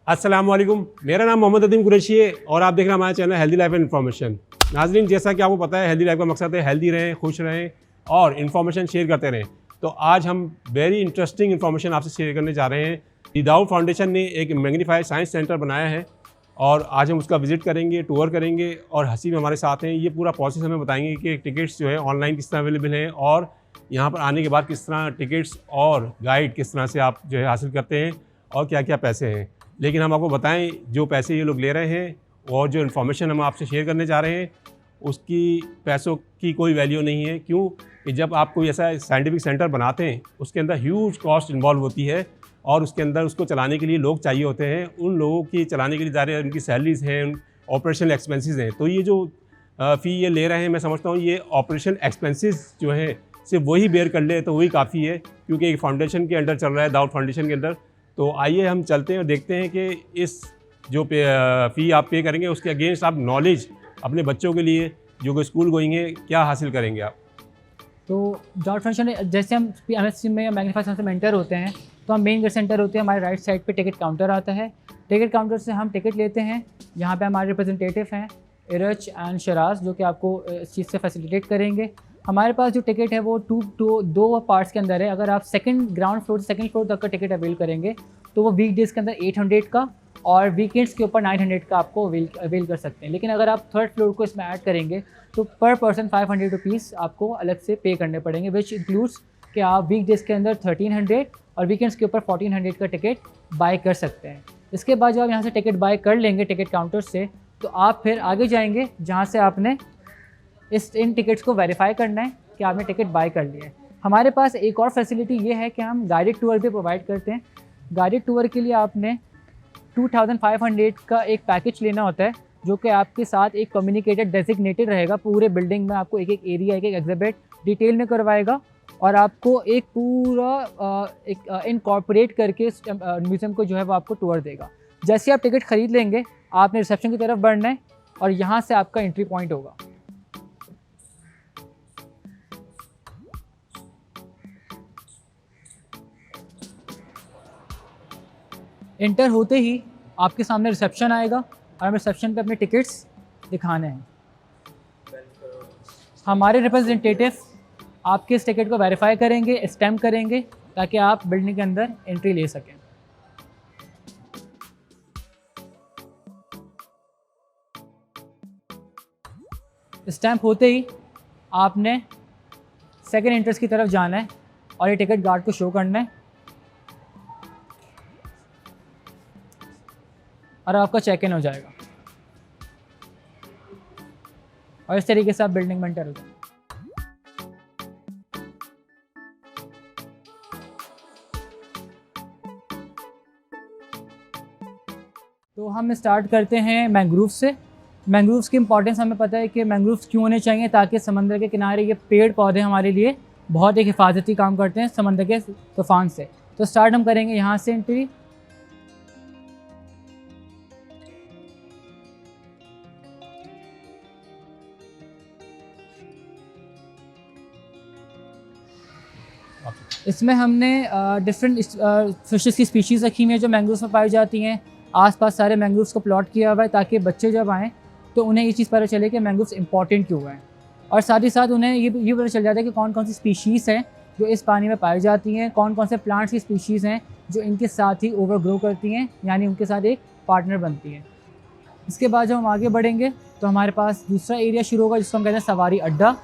अस्सलाम वालेकुम, मेरा नाम मोहम्मद अदीम कुरैशी है और आप देख रहे हैं हमारा channel healthy life and information. नाजरीन, जैसा कि आपको पता है हेल्दी लाइफ का मकसद है हेल्दी रहें, खुश रहें और इन्फॉर्मेशन शेयर करते रहें। तो आज हम वेरी इंटरेस्टिंग इन्फॉर्मेशन आपसे शेयर करने जा रहे हैं। दी दाऊद फाउंडेशन ने एक मैग्नीफाइड साइंस सेंटर बनाया है और आज हम उसका विजिट करेंगे, टूर करेंगे और हसीब हमारे साथ हैं। ये पूरा प्रोसेस हमें बताएंगे कि टिकट्स जो है ऑनलाइन किस तरह अवेलेबल हैं और यहाँ पर आने के बाद किस तरह टिकट्स और गाइड किस तरह से आप जो है हासिल करते हैं और क्या क्या पैसे हैं। लेकिन हम आपको बताएं, जो पैसे ये लोग ले रहे हैं और जो इन्फॉर्मेशन हम आपसे शेयर करने जा रहे हैं उसकी पैसों की कोई वैल्यू नहीं है। क्यों कि जब आप कोई ऐसा साइंटिफिक सेंटर बनाते हैं उसके अंदर ह्यूज कॉस्ट इन्वॉल्व होती है और उसके अंदर उसको चलाने के लिए लोग चाहिए होते हैं। उन लोगों की चलाने के लिए ज़्यादा उनकी सैलरीज हैं, ऑपरेशनल एक्सपेंसेस हैं। तो ये जो फ़ी ये ले रहे हैं, मैं समझता हूँ ये ऑपरेशनल एक्सपेंसेस जो हैं सिर्फ वही बेयर कर ले तो वही काफ़ी है, क्योंकि एक फाउंडेशन के अंडर चल रहा है, दाऊद फाउंडेशन के अंदर। तो आइए हम चलते हैं और देखते हैं कि इस जो फ़ी आप पे करेंगे उसके अगेंस्ट आप नॉलेज अपने बच्चों के लिए जो कि स्कूल गोइंग है क्या हासिल करेंगे आप। तो दाऊद फाउंडेशन जैसे हम MSC में या मैग्नीफाइड सेंटर में एंटर होते हैं तो हम मेन गेट सेंटर होते हैं, हमारे राइट साइड पे टिकट काउंटर आता है। टिकट काउंटर से हम टिकट लेते हैं। यहाँ पे हमारे रिप्रेजेंटेटिव हैं इरज एंड शराज, जो कि आपको इस चीज़ से फैसिलिटेट करेंगे। हमारे पास जो टिकट है वो दो पार्ट्स के अंदर है। अगर आप ग्राउंड फ्लोर से सेकंड फ्लोर तक का टिकट अवेल करेंगे तो वो वीक डेज़ के अंदर 800 का और वीकेंड्स के ऊपर 900 का आपको अवेल कर सकते हैं। लेकिन अगर आप थर्ड फ्लोर को इसमें ऐड करेंगे तो पर पर्सन 500 रुपीज़ आपको अलग से पे करने पड़ेंगे, विच इंक्लूड्स कि आप वीक डेज़ के अंदर 1300 और वीकेंड्स के ऊपर 1400 का टिकट बाय कर सकते हैं। इसके बाद जब आप यहाँ से टिकट बाय कर लेंगे टिकट काउंटर से, तो आप फिर आगे जाएंगे जहाँ से आपने इन टिकट्स को वेरीफाई करना है कि आपने टिकट बाय कर लिया है। हमारे पास एक और फैसिलिटी ये है कि हम गाइडेड टूर भी प्रोवाइड करते हैं। गाइडेड टूर के लिए आपने 2500 का एक पैकेज लेना होता है, जो कि आपके साथ एक कम्युनिकेटेड डेजिग्नेटेड रहेगा। पूरे बिल्डिंग में आपको एक एक एरिया, एक एक एग्जिबिट डिटेल में करवाएगा और आपको एक पूरा इनकॉर्पोरेट करके म्यूज़ियम को जो है वो आपको टूर देगा। जैसे आप टिकट ख़रीद लेंगे आपने रिसेप्शन की तरफ बढ़ना है और यहाँ से आपका एंट्री पॉइंट होगा। इंटर होते ही आपके सामने रिसेप्शन आएगा और हमें रिसेप्शन पे अपने टिकट्स दिखाने हैं। हमारे रिप्रेजेंटेटिव आपके इस टिकट को वेरीफाई करेंगे, स्टैम्प करेंगे, ताकि आप बिल्डिंग के अंदर एंट्री ले सकें। स्टैम्प होते ही आपने सेकंड एंट्रेंस की तरफ जाना है और ये टिकट गार्ड को शो करना है और आपका चेक इन हो जाएगा और इस तरीके से आप बिल्डिंग में एंटर हो जाएंगे। तो हम स्टार्ट करते हैं मैंग्रोव से। मैंग्रोव्स की इंपॉर्टेंस हमें पता है कि मैंग्रोव्स क्यों होने चाहिए, ताकि समंदर के किनारे ये पेड़ पौधे हमारे लिए बहुत एक हिफाजती काम करते हैं समंदर के तूफान से। तो स्टार्ट हम करेंगे यहाँ से एंट्री। इसमें हमने डिफरेंट फिशेस की स्पीशीज़ रखी हुई हैं जो मैंग्रोव्स में पाई जाती हैं। आसपास सारे मैंग्रोव्स को प्लॉट किया हुआ है ताकि बच्चे जब आएँ तो उन्हें ये चीज़ पता चले कि मैंग्रोव्स इंपॉर्टेंट क्यों हैं, और साथ ही साथ उन्हें ये पता चल जाता है कि कौन कौन सी स्पीशीज़ हैं जो इस पानी में पाई जाती हैं, कौन कौन से प्लांट्स की स्पीशीज़ हैं जो इनके साथ ही ओवरग्रो करती हैं, यानी उनके साथ एक पार्टनर बनती हैं। इसके बाद जब हम आगे बढ़ेंगे तो हमारे पास दूसरा एरिया शुरू होगा जिसको हम कहते हैं सवारी अड्डा।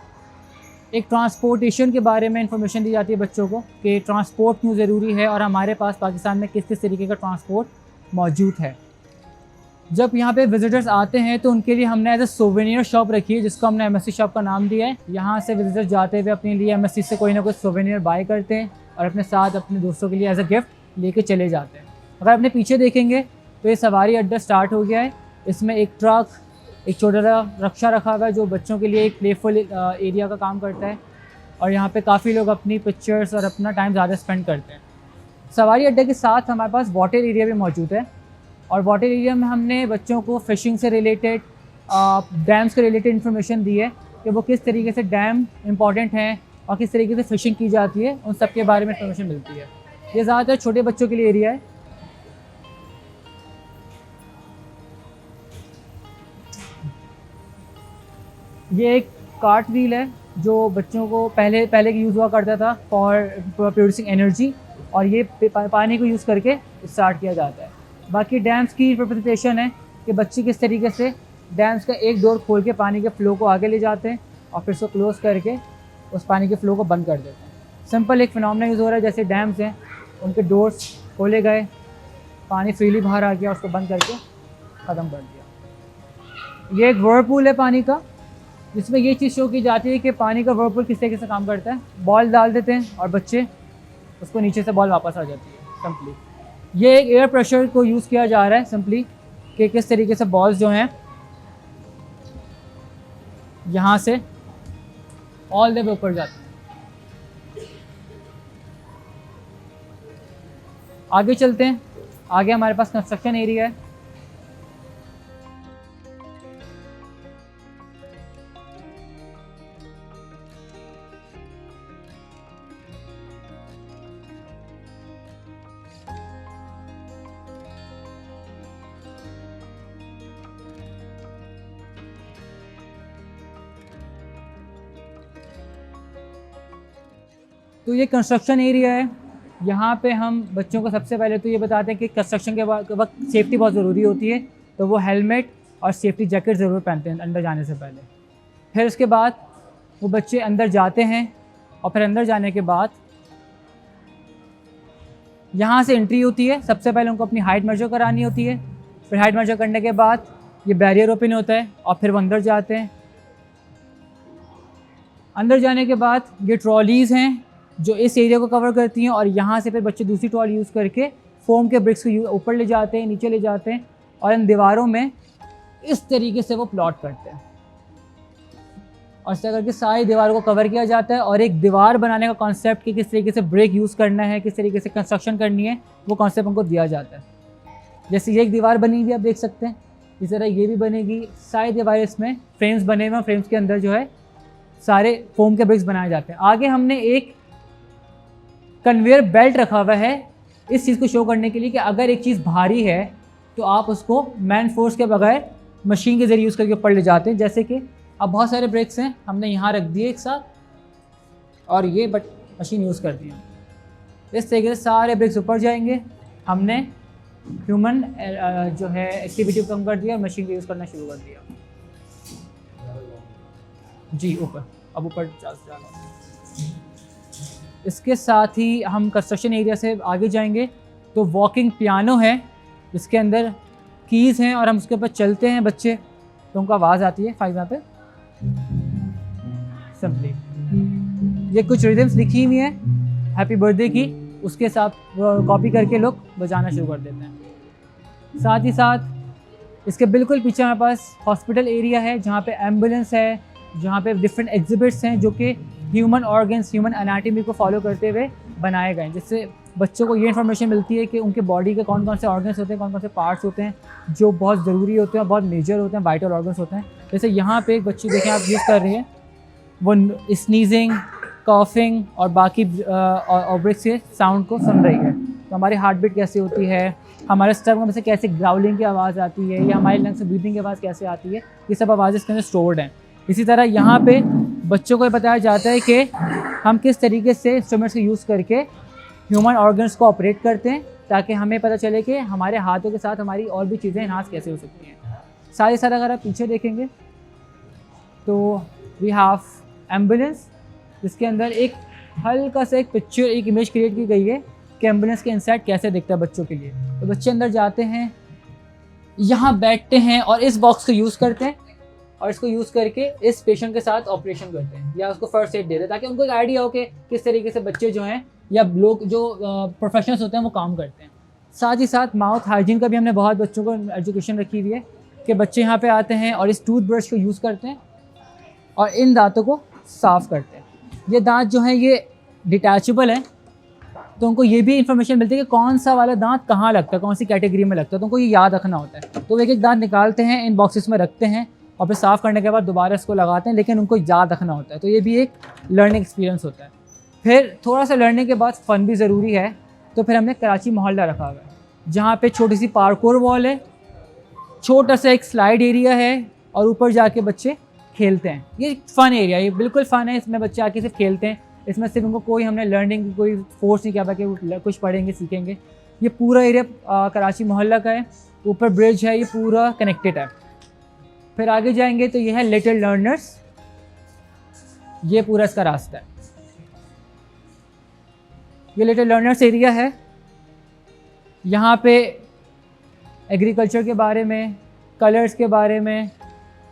एक ट्रांसपोर्टेशन के बारे में इंफॉर्मेशन दी जाती है बच्चों को कि ट्रांसपोर्ट क्यों ज़रूरी है और हमारे पास पाकिस्तान में किस किस तरीके का ट्रांसपोर्ट मौजूद है। जब यहाँ पे विजिटर्स आते हैं तो उनके लिए हमने एज ए सोवेनियर शॉप रखी है जिसको हमने MSC शॉप का नाम दिया है। यहाँ से विजिटर्स जाते हुए अपने लिए MSC से कोई ना कोई सोवेनियर बाय करते हैं और अपने साथ अपने दोस्तों के लिए एज ए गिफ्ट लेके चले जाते हैं। अगर अपने पीछे देखेंगे तो ये सवारी अड्डा स्टार्ट हो गया है। इसमें एक ट्रक, एक छोटा सा रक्षा रखा हुआ है जो बच्चों के लिए एक प्लेफुल एरिया का काम करता है और यहाँ पे काफ़ी लोग अपनी पिक्चर्स और अपना टाइम ज़्यादा स्पेंड करते हैं। सवारी अड्डे के साथ हमारे पास वाटर एरिया भी मौजूद है और वाटर एरिया में हमने बच्चों को फ़िशिंग से रिलेटेड, डैम्स से रिलेटेड इन्फॉर्मेशन दी है कि वो किस तरीके से डैम इंपॉर्टेंट हैं और किस तरीके से फ़िशिंग की जाती है, उन सब के बारे में इन्फॉर्मेशन मिलती है। ये ज़्यादातर छोटे बच्चों के लिए एरिया है। ये एक कार्ट व्हील है जो बच्चों को पहले के यूज़ हुआ करता था फॉर प्रोड्यूसिंग एनर्जी, और ये पानी को यूज़ करके स्टार्ट किया जाता है। बाकी डैम्स की रिप्रेजेंटेशन है कि बच्चे किस तरीके से डैम्स का एक डोर खोल के पानी के फ़्लो को आगे ले जाते हैं और फिर उसको क्लोज़ करके उस पानी के फ़्लो को बंद कर देते हैं। सिंपल एक फिनोमेना यूज़ हो रहा है, जैसे डैम्स हैं उनके डोर्स खोले गए, पानी फ्रीली बाहर आ गया, उसको बंद करके ख़त्म कर दिया। ये एक वर्लपूल है पानी का, जिसमें ये चीज़ शो की जाती है कि पानी का वर्लपूल किस तरीके से काम करता है। बॉल डाल देते हैं और बच्चे उसको नीचे से बॉल वापस आ जाती है सिंपली। ये एक एयर प्रेशर को यूज़ किया जा रहा है सिंपली कि किस तरीके से बॉल्स जो हैं यहाँ से ऑल द वे ऊपर जाते हैं। आगे चलते हैं, आगे हमारे पास कंस्ट्रक्शन एरिया है। तो ये कंस्ट्रक्शन एरिया है। यहाँ पे हम बच्चों को सबसे पहले तो ये बताते हैं कि कंस्ट्रक्शन के वक्त सेफ्टी बहुत ज़रूरी होती है, तो वो हेलमेट और सेफ्टी जैकेट ज़रूर पहनते हैं अंदर जाने से पहले। फिर उसके बाद वो बच्चे अंदर जाते हैं और फिर अंदर जाने के बाद यहाँ से एंट्री होती है। सबसे पहले उनको अपनी हाइट मेजर करानी होती है, फिर हाइट मेजर करने के बाद ये बैरियर ओपन होता है और फिर वो अंदर जाते हैं। अंदर जाने के बाद ये ट्रॉलीज़ हैं जो इस एरिया को कवर करती हैं, और यहाँ से फिर बच्चे दूसरी ट्रॉली यूज़ करके फोम के ब्रिक्स को ऊपर ले जाते हैं, नीचे ले जाते हैं, और इन दीवारों में इस तरीके से वो प्लॉट करते हैं। और इस तरह करके सारी दीवारों को कवर किया जाता है। और एक दीवार बनाने का कॉन्सेप्ट कि किस तरीके से ब्रेक यूज़ करना है, किस तरीके से कंस्ट्रक्शन करनी है, वो कॉन्सेप्ट हमको दिया जाता है। जैसे ये एक दीवार बनी हुई आप देख सकते हैं, इस तरह ये भी बनेगी। सारी दीवारें इसमें फ्रेम्स बने हुए हैं, फ्रेम्स के अंदर जो है सारे फोम के ब्रिक्स बनाए जाते हैं। आगे हमने एक कन्वेयर बेल्ट रखा हुआ है इस चीज़ को शो करने के लिए कि अगर एक चीज़ भारी है तो आप उसको मैन फोर्स के बगैर मशीन के ज़रिए यूज़ करके ऊपर ले जाते हैं। जैसे कि अब बहुत सारे ब्रेक्स हैं, हमने यहाँ रख दिए एक साथ और ये मशीन यूज़ कर दी है। इस तरीके से सारे ब्रेक्स ऊपर जाएंगे। हमने ह्यूमन जो है एक्टिविटी को कम कर दिया और मशीन का यूज़ करना शुरू कर दिया। जी ऊपर, अब ऊपर जाना। इसके साथ ही हम कंस्ट्रक्शन एरिया से आगे जाएंगे तो वॉकिंग पियानो है जिसके अंदर कीज़ हैं और हम उसके ऊपर चलते हैं बच्चे तो उनको आवाज़ आती है। फाइव यहाँ पे सिंपली ये कुछ रिदम्स लिखी हुई हैं हैप्पी बर्थडे की, उसके साथ कॉपी करके लोग बजाना शुरू कर देते हैं। साथ ही साथ इसके बिल्कुल पीछे हमारे पास हॉस्पिटल एरिया है जहाँ पे एम्बुलेंस है, जहाँ पे डिफरेंट एग्जिबिट्स हैं जो कि ह्यूमन ऑर्गन्स, ह्यूमन एनाटॉमी को फॉलो करते हुए बनाए गए हैं, जिससे बच्चों को ये इन्फॉर्मेशन मिलती है कि उनके बॉडी के कौन कौन से ऑर्गन्स होते हैं, कौन कौन से पार्ट्स होते हैं जो बहुत ज़रूरी होते हैं, बहुत मेजर होते हैं, वाइटल ऑर्गन्स होते हैं। जैसे यहाँ पे एक बच्ची देखें आप यूज़ कर रही है, वो स्नीजिंग, कॉफिंग और बाकी ऑब्रिक्स के साउंड को सुन रही है। तो हमारी हार्ट बीट कैसे होती है, हमारे स्टमक में से कैसे ग्राउलिंग की आवाज़ आती है, या हमारे लंग्स से ब्रीथिंग की आवाज़ कैसे आती है, ये सब आवाज़ें इसके अंदर स्टोर्ड हैं। इसी तरह यहाँ पे बच्चों को बताया जाता है कि हम किस तरीके से इंस्ट्रूमेंट्स को यूज़ करके ह्यूमन ऑर्गन्स को ऑपरेट करते हैं ताकि हमें पता चले कि हमारे हाथों के साथ हमारी और भी चीज़ें इन्हांस कैसे हो सकती हैं। सारे साथ अगर आप पीछे देखेंगे तो वी हैव एम्बुलेंस, जिसके अंदर एक हल्का सा एक पिक्चर, एक इमेज क्रिएट की गई है कि एम्बुलेंस के इनसाइड कैसे दिखता है बच्चों के लिए। तो बच्चे अंदर जाते हैं, यहाँ बैठते हैं और इस बॉक्स को यूज़ करते हैं और इसको यूज़ करके इस पेशेंट के साथ ऑपरेशन करते हैं या उसको फर्स्ट एड देते हैं ताकि उनको एक आइडिया हो कि किस तरीके से बच्चे जो हैं या लोग जो प्रोफेशनल्स होते हैं वो काम करते हैं। साथ ही साथ माउथ हाइजीन का भी हमने बहुत बच्चों को एजुकेशन रखी हुई है कि बच्चे यहाँ पे आते हैं और इस टूथब्रश को यूज़ करते हैं और इन दांतों को साफ़ करते हैं। ये दांत जो हैं ये डिटैचेबल हैं, तो उनको ये भी इन्फॉर्मेशन मिलती है कि कौन सा वाला दांत कहाँ लगता है, कौन सी कैटेगरी में लगता है, तो उनको ये याद रखना होता है। तो एक एक दांत निकालते हैं, इन बॉक्सेस में रखते हैं और फिर साफ़ करने के बाद दोबारा इसको लगाते हैं, लेकिन उनको याद रखना होता है। तो ये भी एक लर्निंग एक्सपीरियंस होता है। फिर थोड़ा सा लर्निंग के बाद फ़न भी ज़रूरी है, तो फिर हमने कराची मोहल्ला रखा हुआ है जहाँ पे छोटी सी पार्कोर वॉल है, छोटा सा एक स्लाइड एरिया है और ऊपर जाके बच्चे खेलते हैं। ये फ़न एरिया, ये बिल्कुल फ़न है, इसमें बच्चे आके सिर्फ खेलते हैं। इसमें सिर्फ उनको कोई हमने लर्निंग की कोई फोर्स नहीं किया था कि वो कुछ पढ़ेंगे सीखेंगे। ये पूरा एरिया कराची मोहल्ला का है, ऊपर ब्रिज है, ये पूरा कनेक्टेड है। फिर आगे जाएंगे तो ये है लिटिल लर्नर्स, ये पूरा इसका रास्ता है। ये लिटिल लर्नर्स एरिया है, यहाँ पे एग्रीकल्चर के बारे में, कलर्स के बारे में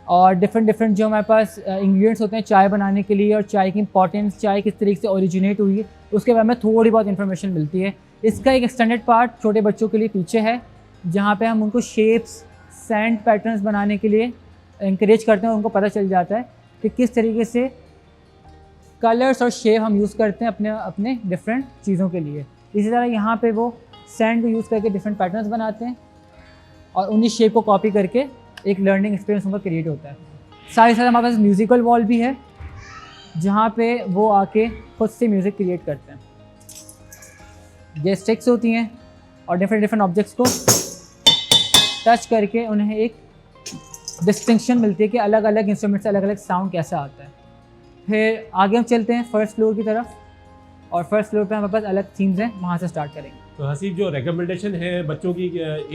और डिफरेंट जो हमारे पास इंग्रेडिएंट्स होते हैं चाय बनाने के लिए और चाय की इंपॉर्टेंस, चाय किस तरीके से ओरिजिनेट हुई है, उसके बारे में थोड़ी बहुत इन्फॉर्मेशन मिलती है। इसका एक एक्सटेंडेड पार्ट छोटे बच्चों के लिए पीछे है, जहाँ पे हम उनको शेप्स, सैंड पैटर्न्स बनाने के लिए इंकरेज करते हैं और उनको पता चल जाता है कि किस तरीके से कलर्स और शेप हम यूज़ करते हैं अपने डिफरेंट चीज़ों के लिए। इसी तरह यहाँ पे वो सैंड को यूज़ करके डिफरेंट पैटर्न्स बनाते हैं और उन्हीं शेप को कॉपी करके एक लर्निंग एक्सपीरियंस उनका क्रिएट होता है। साथ ही साथ हमारे पास म्यूज़िकल वॉल भी है, जहाँ पे वो आके खुद से म्यूज़िक क्रिएट करते हैं। ये स्टिक्स होती हैं और डिफरेंट ऑब्जेक्ट्स को टच करके उन्हें एक डिस्टिंक्शन मिलती है कि अलग अलग इंस्ट्रूमेंट से अलग अलग साउंड कैसा आता है। फिर आगे हम चलते हैं फर्स्ट फ्लोर की तरफ, और फर्स्ट फ्लोर पे हमारे पास अलग थीम्स हैं, वहाँ से स्टार्ट करेंगे। तो हसीब, जो रिकमेंडेशन है बच्चों की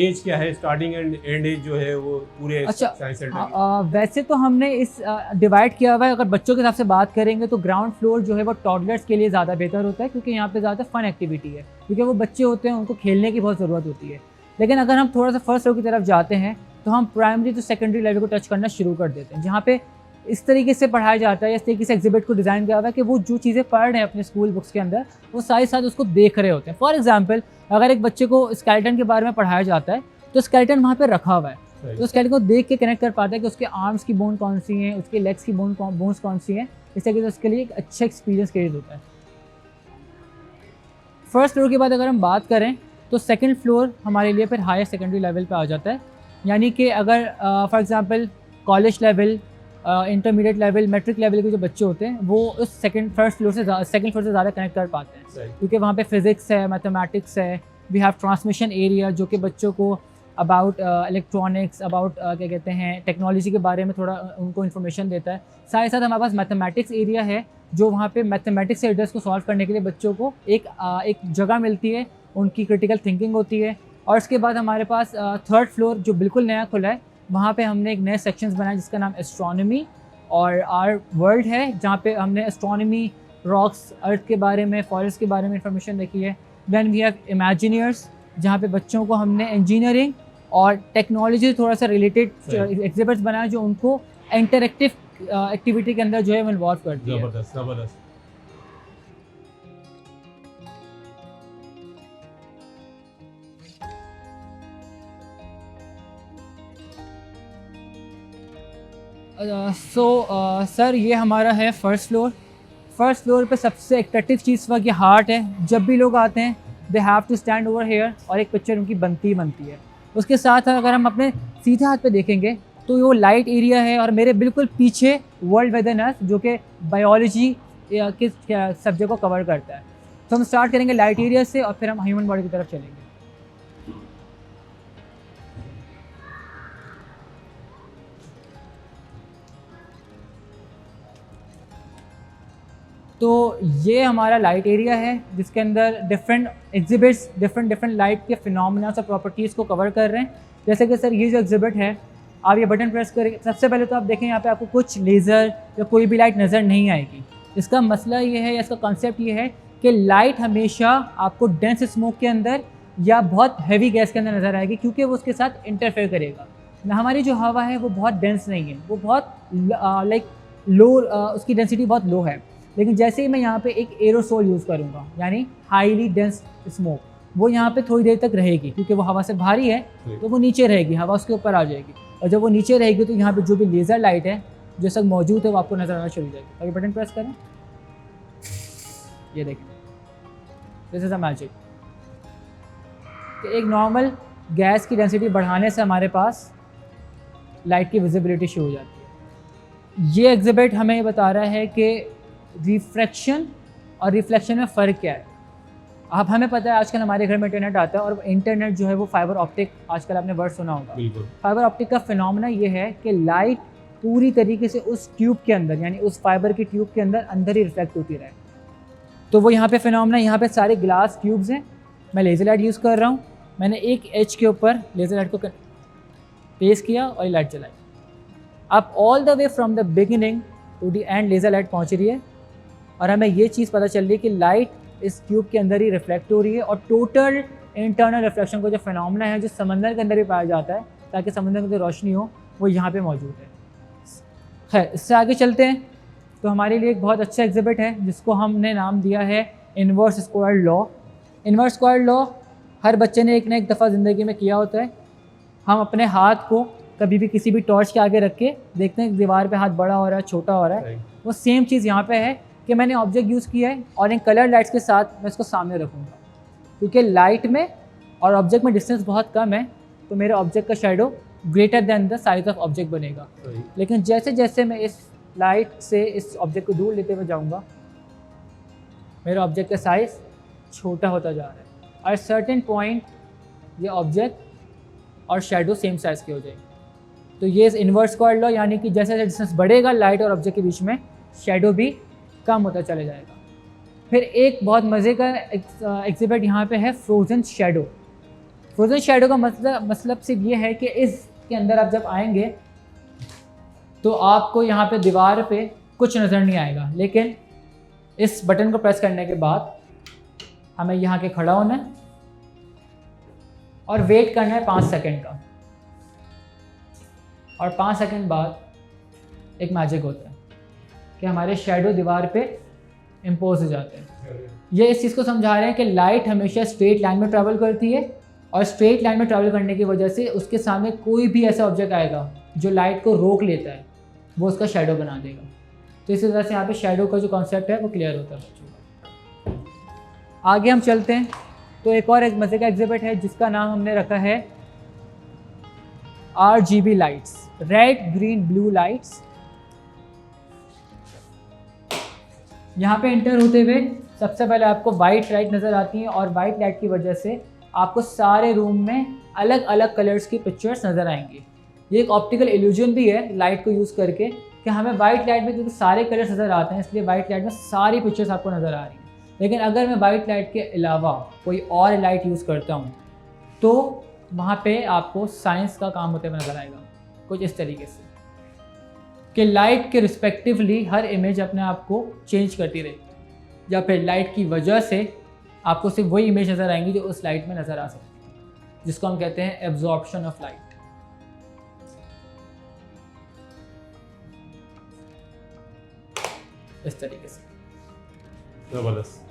एज क्या है, स्टार्टिंग एंड एंड एज जो है वो पूरे साइंस सेंटर की? वैसे तो हमने इस डिवाइड किया हुआ है। अगर बच्चों के हिसाब से बात करेंगे तो ग्राउंड फ्लोर जो है वो टॉडलर्स के लिए ज़्यादा बेहतर होता है, क्योंकि यहाँ पे ज़्यादा फन एक्टिविटी है, क्योंकि वो बच्चे होते हैं, उनको खेलने की बहुत ज़रूरत होती है। लेकिन अगर हम थोड़ा सा फर्स्ट फ्लोर की तरफ जाते हैं तो हम प्राइमरी टू सेकेंडरी लेवल को टच करना शुरू कर देते हैं, जहाँ पे इस तरीके से पढ़ाया जाता है, इस तरीके से एग्जिबिट को डिज़ाइन किया हुआ है कि वो जो चीज़ें पढ़ रहे हैं अपने स्कूल बुक्स के अंदर, वो साथ साथ उसको देख रहे होते हैं। फॉर एग्जांपल, अगर एक बच्चे को स्केलेटन के बारे में पढ़ाया जाता है तो स्केलेटन वहाँ पे रखा हुआ है, तो स्केलेटन को देख के कनेक्ट कर पाता है कि उसके आर्म्स की बोन कौन सी हैं, उसके लेग्स की बोन्स कौन सी हैं। इस तरीके से उसके लिए एक अच्छा एक्सपीरियंस क्रिएट होता है। फर्स्ट फ्लोर के बाद अगर हम बात करें तो सेकेंड फ्लोर हमारे लिए फिर हायर सेकेंडरी लेवल पर आ जाता है। यानी कि अगर for example college level, intermediate level, matric level के जो बच्चे होते हैं वो उस सेकंड फ्लोर से ज़्यादा कनेक्ट कर पाते हैं, क्योंकि वहाँ पे फिज़िक्स है, मैथमेटिक्स है। वी हैव ट्रांसमिशन एरिया जो कि बच्चों को अबाउट इलेक्ट्रॉनिक्स, अबाउट क्या कहते हैं टेक्नोलॉजी के बारे में थोड़ा उनको इन्फॉर्मेशन देता है। साथ ही साथ हमारे पास मैथमेटिक्स एरिया है, जो वहाँ पे मैथमेटिक्स से रिडल्स को सॉल्व करने के लिए बच्चों को एक जगह मिलती है, उनकी क्रिटिकल थिंकिंग होती है। और उसके बाद हमारे पास थर्ड फ्लोर जो बिल्कुल नया खुला है, वहाँ पे हमने एक नए सेक्शंस बनाए जिसका नाम एस्ट्रोनॉमी और आर वर्ल्ड है, जहाँ पे हमने एस्ट्रोनॉमी, रॉक्स, अर्थ के बारे में, फॉरेस्ट के बारे में इंफॉर्मेशन रखी है। देन वी हैव इमेजिनियर्स, जहाँ पे बच्चों को हमने इंजीनियरिंग और टेक्नोलॉजी से थोड़ा सा रिलेटेड एग्जिबिट्स बनाए, जो उनको इंटरेक्टिव एक्टिविटी के अंदर जो है वो इन्वॉल्व करती है। ज़बरदस्त। सर ये हमारा है फर्स्ट फ्लोर। फर्स्ट फ्लोर पे सबसे अट्रैक्टिव चीज़ वह हार्ट है। जब भी लोग आते हैं they have to stand over here और एक पिक्चर उनकी बनती है। उसके साथ अगर हम अपने सीधे हाथ पे देखेंगे तो वो लाइट एरिया है, और मेरे बिल्कुल पीछे वर्ल्ड वेदर नर्स जो कि बायोलॉजी के सब्जेक्ट को कवर करता है। तो हम स्टार्ट करेंगे लाइट एरिया से और फिर हम ह्यूमन बॉडी की तरफ चलेंगे। तो ये हमारा लाइट एरिया है, जिसके अंदर डिफरेंट एग्जिबिट्स डिफरेंट लाइट के फिनोमेना और प्रॉपर्टीज़ को कवर कर रहे हैं। जैसे कि सर ये जो एग्जिबिट है, आप ये बटन प्रेस करेंगे, सबसे पहले तो आप देखें यहाँ पे आपको कुछ लेज़र या कोई भी लाइट नज़र नहीं आएगी। इसका मसला ये है या इसका कॉन्सेप्ट ये है कि लाइट हमेशा आपको डेंस स्मोक के अंदर या बहुत हैवी गैस के अंदर नज़र आएगी, क्योंकि वो उसके साथ इंटरफेयर करेगा। हमारी जो हवा है वो बहुत डेंस नहीं है, वो बहुत लो, उसकी डेंसिटी बहुत लो है। लेकिन जैसे ही मैं यहाँ पे एक एरोसोल यूज़ करूँगा, यानी हाईली डेंस स्मोक, वो यहाँ पे थोड़ी देर तक रहेगी, क्योंकि वो हवा से भारी है तो वो नीचे रहेगी, हवा उसके ऊपर आ जाएगी। और जब वो नीचे रहेगी तो यहाँ पे जो भी लेज़र लाइट है जो सब मौजूद है वो आपको नज़र आना शुरू हो जाएगी। अगर बटन प्रेस करें, ये देखें, दिस इज़ अ मैजिक। एक नॉर्मल गैस की डेंसिटी बढ़ाने से हमारे पास लाइट की विजिबिलिटी शुरू हो जाती है। ये एग्जिबिट हमें ये बता रहा है कि रिफ्रैक्शन और रिफ्लेक्शन में फ़र्क क्या है। अब हमें पता है आजकल हमारे घर में इंटरनेट आता है, और इंटरनेट जो है वो फाइबर ऑप्टिक, आजकल आपने वर्ड सुना होगा। फाइबर ऑप्टिक का फिनोमेना ये है कि लाइट पूरी तरीके से उस ट्यूब के अंदर, यानी उस फाइबर की ट्यूब के अंदर ही रिफ्लेक्ट होती रहे। तो वो यहाँ पे फिनोमेना, यहाँ पे सारे ग्लास ट्यूब्स हैं। मैं लेज़र लाइट यूज़ कर रहा हूँ। मैंने एक एज के ऊपर लेज़र लाइट को प्लेस किया और लाइट जलाई। अब all the way from the beginning to the end laser light पहुँच रही है और हमें ये चीज़ पता चल रही है कि लाइट इस ट्यूब के अंदर ही रिफ्लेक्ट हो रही है और टोटल इंटरनल रिफ्लेक्शन का जो फिनोमेना है, जो समंदर के अंदर भी पाया जाता है ताकि समंदर में जो रोशनी हो वो यहाँ पे मौजूद है। खैर, इससे आगे चलते हैं। तो हमारे लिए एक बहुत अच्छा एग्जिबिट है जिसको हमने नाम दिया है inverse square law. Inverse square law हर बच्चे ने एक ना एक दफ़ा ज़िंदगी में किया होता है। हम अपने हाथ को कभी भी किसी भी टॉर्च के आगे रख के देखते हैं दीवार पे हाथ बड़ा हो रहा है, छोटा हो रहा है। वो सेम चीज़ यहाँ पे है कि मैंने ऑब्जेक्ट यूज़ किया है और इन कलर लाइट्स के साथ मैं इसको सामने रखूँगा, क्योंकि लाइट में और ऑब्जेक्ट में डिस्टेंस बहुत कम है, तो मेरे ऑब्जेक्ट का shadow greater than the size of object बनेगा। लेकिन जैसे जैसे मैं इस लाइट से इस ऑब्जेक्ट को दूर लेते हुए जाऊँगा, मेरे ऑब्जेक्ट का साइज़ छोटा होता जा रहा है और सर्टेन पॉइंट ये ऑब्जेक्ट और शेडो सेम साइज़ के हो जाएंगे। तो ये इन्वर्स स्क्वायर लॉ, यानी कि जैसे जैसे डिस्टेंस बढ़ेगा लाइट और ऑब्जेक्ट के बीच में, शेडो भी कम होता चले जाएगा। फिर एक बहुत मज़े का एग्जिबिट यहाँ पे है फ्रोजन शेडो। फ्रोजन शेडो का मतलब सिर्फ ये है कि इसके अंदर आप जब आएंगे तो आपको यहाँ पे दीवार पे कुछ नज़र नहीं आएगा, लेकिन इस बटन को प्रेस करने के बाद हमें यहाँ के खड़ा होना है और वेट करना है 5 सेकंड का, और 5 सेकंड बाद एक मैजिक होता है कि हमारे शेडो दीवार पे इम्पोज हो जाते हैं। ये इस चीज़ को समझा रहे हैं कि लाइट हमेशा स्ट्रेट लाइन में ट्रैवल करती है और स्ट्रेट लाइन में ट्रैवल करने की वजह से उसके सामने कोई भी ऐसा ऑब्जेक्ट आएगा जो लाइट को रोक लेता है, वो उसका शेडो बना देगा। तो इसी तरह से यहाँ पे शेडो का जो कॉन्सेप्ट है वो क्लियर होता है। आगे हम चलते हैं। तो एक और एक मज़े का एग्जिबिट है जिसका नाम हमने रखा है RGB lights, red green blue lights. यहाँ पे एंटर होते हुए सबसे पहले आपको वाइट लाइट नज़र आती है और वाइट लाइट की वजह से आपको सारे रूम में अलग अलग कलर्स की पिक्चर्स नज़र आएंगी। ये एक ऑप्टिकल इल्यूजन भी है लाइट को यूज़ करके कि हमें वाइट लाइट में क्योंकि सारे कलर्स नज़र आते हैं, इसलिए वाइट लाइट में सारी पिक्चर्स आपको नज़र आ रही हैं। लेकिन अगर मैं वाइट लाइट के अलावा कोई और लाइट यूज़ करता हूँ तो वहाँ पे आपको साइंस का काम होते हुए नज़र आएगा, कुछ इस तरीके से कि लाइट के रिस्पेक्टिवली हर इमेज अपने आप को चेंज करती रहेगी, या फिर लाइट की वजह से आपको सिर्फ वही इमेज नज़र आएंगी जो उस लाइट में नज़र आ सकती है, जिसको हम कहते हैं एब्जॉर्प्शन ऑफ लाइट। इस तरीके से ज़बरदस्त।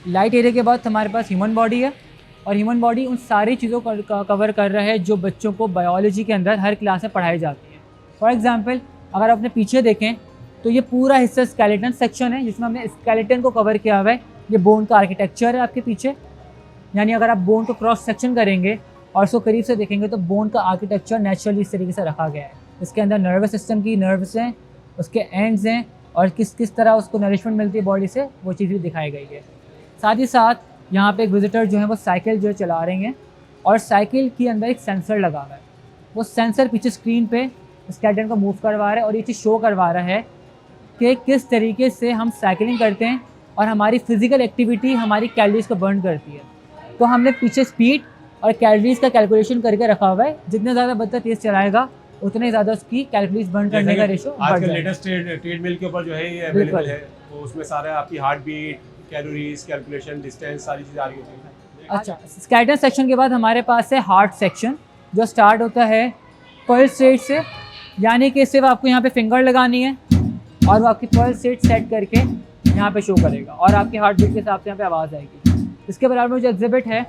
लाइट एरिया के बाद हमारे पास ह्यूमन बॉडी है और ह्यूमन बॉडी उन सारी चीज़ों को कवर कर रहा है जो बच्चों को बायोलॉजी के अंदर हर क्लास में पढ़ाई जाती है। फॉर एग्जांपल, अगर आप अपने पीछे देखें तो ये पूरा हिस्सा स्केलेटन सेक्शन है जिसमें हमने स्केलेटन को कवर किया हुआ है। ये बोन का आर्किटेक्चर है आपके पीछे, यानी अगर आप बोन को क्रॉस सेक्शन करेंगे और उसको करीब से देखेंगे तो बोन का आर्किटेक्चर नेचुरली इस तरीके से रखा गया है। इसके अंदर नर्वस सिस्टम की नर्व्स हैं, उसके एंड्स हैं और किस किस तरह उसको नरिशमेंट मिलती है बॉडी से, वो चीज़ भी दिखाई गई है। साथ ही साथ यहाँ पे एक विजिटर जो है वो साइकिल जो है चला रहे हैं और साइकिल के अंदर एक सेंसर लगा हुआ है। वो सेंसर पीछे स्क्रीन पे स्केलेटन को मूव करवा रहा है और ये चीज़ शो करवा रहा है कि किस तरीके से हम साइकिलिंग करते हैं और हमारी फिजिकल एक्टिविटी हमारी कैलोरीज को बर्न करती है। तो हमने पीछे स्पीड और कैलोरीज का कैलकुलेशन करके रखा हुआ है। जितने ज़्यादा बच्चा तेज़ चलाएगा उतने ज़्यादा उसकी कैलोरीज बर्न करने का रेशो बढ़ जाएगा। लेटेस्ट ट्रेडमिल के ऊपर जो है ये अवेलेबल है, तो उसमें सारा आपकी heart beat, calories, calculation, distance, सारी चीज़ें आ रही होती हैं। अच्छा, स्केलेटन सेक्शन के बाद हमारे पास है हार्ट सेक्शन जो स्टार्ट होता है पल्स रेट से, यानी कि सिर्फ आपको यहाँ पे फिंगर लगानी है और वो आपकी पल्स रेट सेट करके यहाँ पे शो करेगा और आपकी हार्ट बीट के हिसाब से यहाँ पे आवाज़ आएगी। इसके बराबर में जो एग्जिबिट है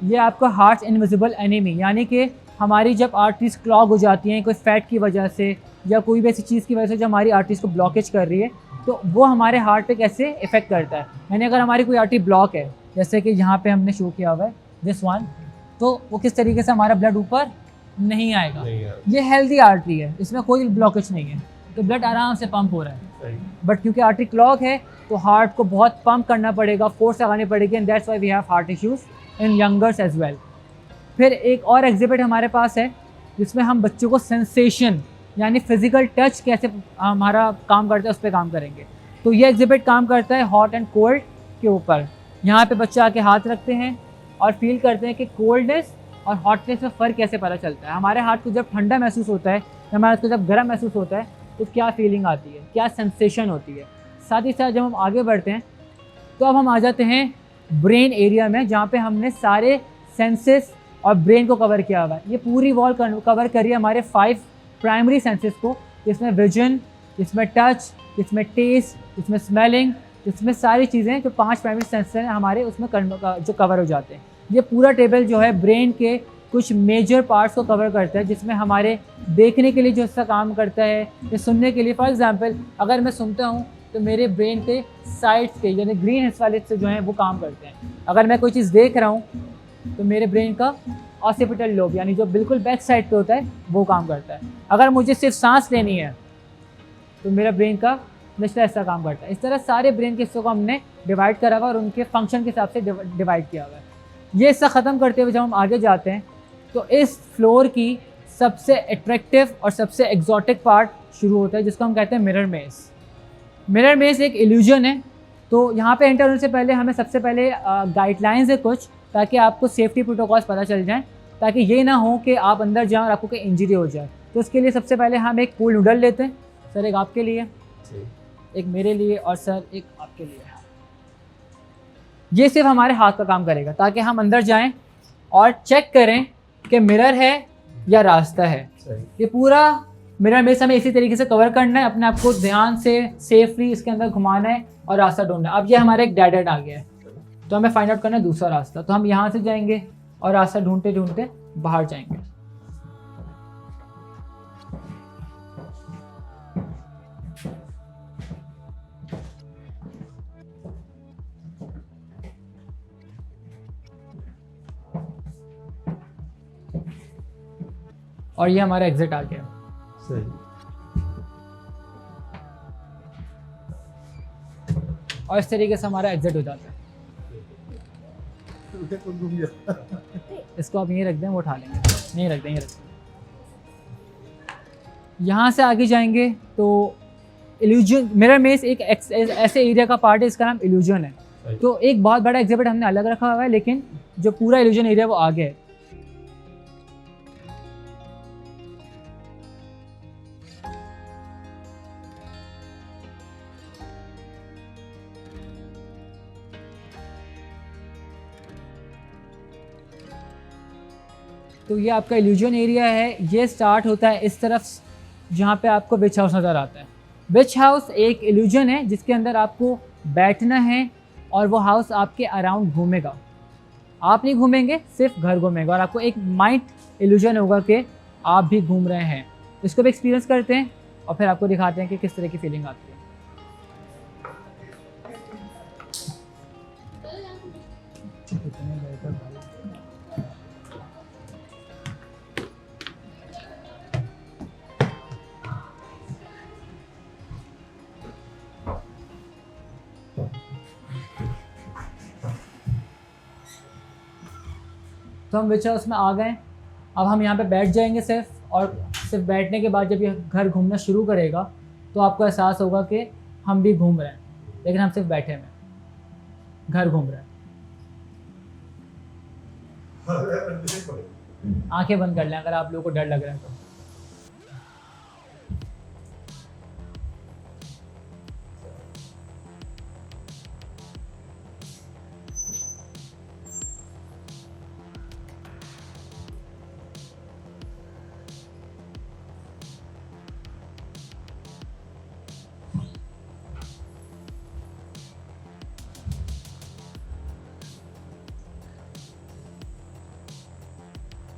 ये आपका हार्ट इनविजिबल एनिमी, यानी कि हमारी जब आर्टरीज क्लॉग हो जाती हैं कोई फैट की वजह से या कोई भी ऐसी चीज़ की वजह से जो हमारी आर्टरीज को ब्लॉकेज कर रही है, तो वो हमारे हार्ट पे कैसे इफेक्ट करता है। यानी अगर हमारी कोई आर्टरी ब्लॉक है, जैसे कि यहाँ पे हमने शो किया हुआ है दिस वन, तो वो किस तरीके से हमारा ब्लड ऊपर नहीं आएगा। ये हेल्दी आर्टरी है, इसमें कोई ब्लॉकेज नहीं है। तो ब्लड आराम से पंप हो रहा है। सही। बट क्योंकि आर्टरी क्लॉग है तो हार्ट को बहुत पंप करना पड़ेगा, फोर्स लगानी पड़ेगी, and that's why we have heart issues in youngers as well. फिर एक और एग्जिबिट हमारे पास है जिसमें हम बच्चों को सेंसेशन यानी फिजिकल टच कैसे हमारा काम करता है उस पर काम करेंगे। तो ये एग्जिबिट काम करता है हॉट एंड कोल्ड के ऊपर। यहाँ पे बच्चे आके हाथ रखते हैं और फील करते हैं कि कोल्डनेस और हॉटनेस में फ़र्क कैसे पता चलता है। हमारे हाथ को जब ठंडा महसूस होता है, हमारे हाथ को जब गर्म महसूस होता है तो क्या फीलिंग आती है, क्या सेंसेशन होती है। साथ ही साथ जब हम आगे बढ़ते हैं तो अब हम आ जाते हैं ब्रेन एरिया में, जहाँ पे हमने सारे सेंसेस और ब्रेन को कवर किया हुआ है। ये पूरी वॉल कवर करिए हमारे 5 प्राइमरी सेंसेस को, जिसमें विजन, जिसमें टच, जिसमें टेस्ट, जिसमें स्मेलिंग, जिसमें सारी चीज़ें जो 5 प्राइमरी सेंसेस हैं हमारे उसमें जो कवर हो जाते हैं। ये पूरा टेबल जो है ब्रेन के कुछ मेजर पार्ट्स को कवर करता है, जिसमें हमारे देखने के लिए जो हिस्सा काम करता है, या सुनने के लिए। फॉर एग्जांपल अगर मैं सुनता हूँ तो मेरे ब्रेन के साइड्स के यानी ग्रीन हिस्से वाले से जो हैं वो काम करते हैं। अगर मैं कोई चीज़ देख रहा हूँ तो मेरे ब्रेन का ऑसिपिटल लोब यानी जो बिल्कुल बैक साइड पे होता है वो काम करता है। अगर मुझे सिर्फ सांस लेनी है तो मेरा ब्रेन का निचला हिस्सा काम करता है। इस तरह सारे ब्रेन के हिस्सों को हमने डिवाइड करा हुआ और उनके फंक्शन के हिसाब से डिवाइड किया हुआ है। ये हिस्सा ख़त्म करते हुए जब हम आगे जाते हैं तो इस फ्लोर की सबसे अट्रैक्टिव और सबसे एग्जॉटिक पार्ट शुरू होता है, जिसको हम कहते हैं मिरर मेज़। मिरर मेज़ एक इल्यूजन है। तो यहाँ पे एंटर होने से पहले हमें सबसे पहले गाइडलाइंस है कुछ, ताकि आपको सेफ्टी प्रोटोकॉल्स पता चल जाएं, ताकि ये ना हो कि आप अंदर जाएं और आपको कोई इंजरी हो जाए। तो उसके लिए सबसे पहले हम एक पूल नूडल लेते हैं। सर एक आपके लिए, एक मेरे लिए और सर एक आपके लिए। ये सिर्फ हमारे हाथ का काम करेगा ताकि हम अंदर जाएं और चेक करें कि मिरर है या रास्ता है। ये पूरा मिरर मेज़ हमें इसी तरीके से कवर करना है, अपने आप को ध्यान से सेफली इसके अंदर घुमाना है और रास्ता ढूंढना है। अब ये हमारा एक डेड एंड आ गया है तो हमें फाइंड आउट करना है दूसरा रास्ता। तो हम यहाँ से जाएंगे और रास्ता ढूंढते ढूंढते बाहर जाएंगे। और ये हमारा एग्जिट आ गया। सही। और इस तरीके से हमारा एग्जिट हो जाता है। इसको आप यहीं रख दें, वो उठा लेंगे। नहीं रख दें, यहीं रख दें। यहाँ से आगे जाएंगे तो इल्यूजन मिरर मेज़ एक ऐसे एरिया का पार्ट है, इसका नाम इल्यूजन है। तो एक बहुत बड़ा एग्जिबिट हमने अलग रखा हुआ है, लेकिन जो पूरा इल्यूजन एरिया वो आगे है। तो ये आपका इल्यूजन एरिया है। ये स्टार्ट होता है इस तरफ जहाँ पे आपको विच हाउस नज़र आता है। विच हाउस एक इल्यूजन है जिसके अंदर आपको बैठना है और वो हाउस आपके अराउंड घूमेगा। आप नहीं घूमेंगे, सिर्फ घर घूमेगा और आपको एक माइंड इल्यूजन होगा कि आप भी घूम रहे हैं। इसको भी एक्सपीरियंस करते हैं और फिर आपको दिखाते हैं कि किस तरह की फीलिंग आती है। तो हम विच हाउस में आ गए। अब हम यहाँ पे बैठ जाएंगे सिर्फ, और सिर्फ बैठने के बाद जब ये घर घूमना शुरू करेगा तो आपको एहसास होगा कि हम भी घूम रहे हैं, लेकिन हम सिर्फ बैठे हैं, घर घूम रहे हैं। आंखें बंद कर लें अगर आप लोगों को डर लग रहा है तो।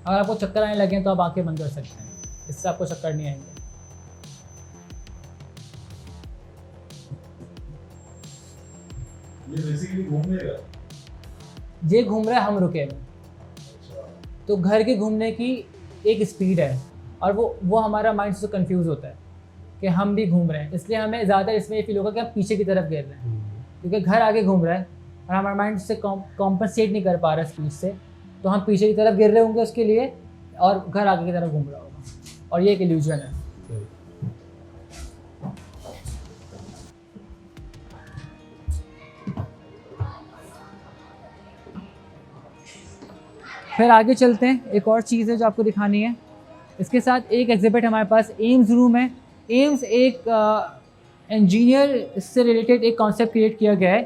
अगर आपको चक्कर आने लगे तो आप आंखें बंद कर सकते हैं, इससे आपको चक्कर नहीं आएंगे। ये बेसिकली घूमेगा, ये घूम रहा है, हम रुके हैं। तो घर के घूमने की एक स्पीड है और वो हमारा माइंड से कंफ्यूज होता है कि हम भी घूम रहे हैं, इसलिए हमें ज़्यादा इसमें ये फील होगा कि हम पीछे की तरफ गिर रहे हैं, क्योंकि घर आगे घूम रहा है और हमारा माइंड से कॉम्पनसेट नहीं कर पा रहा स्पीड से, तो हम पीछे की तरफ गिर रहे होंगे उसके लिए और घर आगे की तरफ घूम रहा होगा, और ये एक इल्यूजन है। फिर आगे चलते हैं, एक और चीज़ है जो आपको दिखानी है। इसके साथ एक एग्जिबिट हमारे पास एम्स रूम है। एम्स एक इंजीनियर से रिलेटेड एक कॉन्सेप्ट क्रिएट किया गया है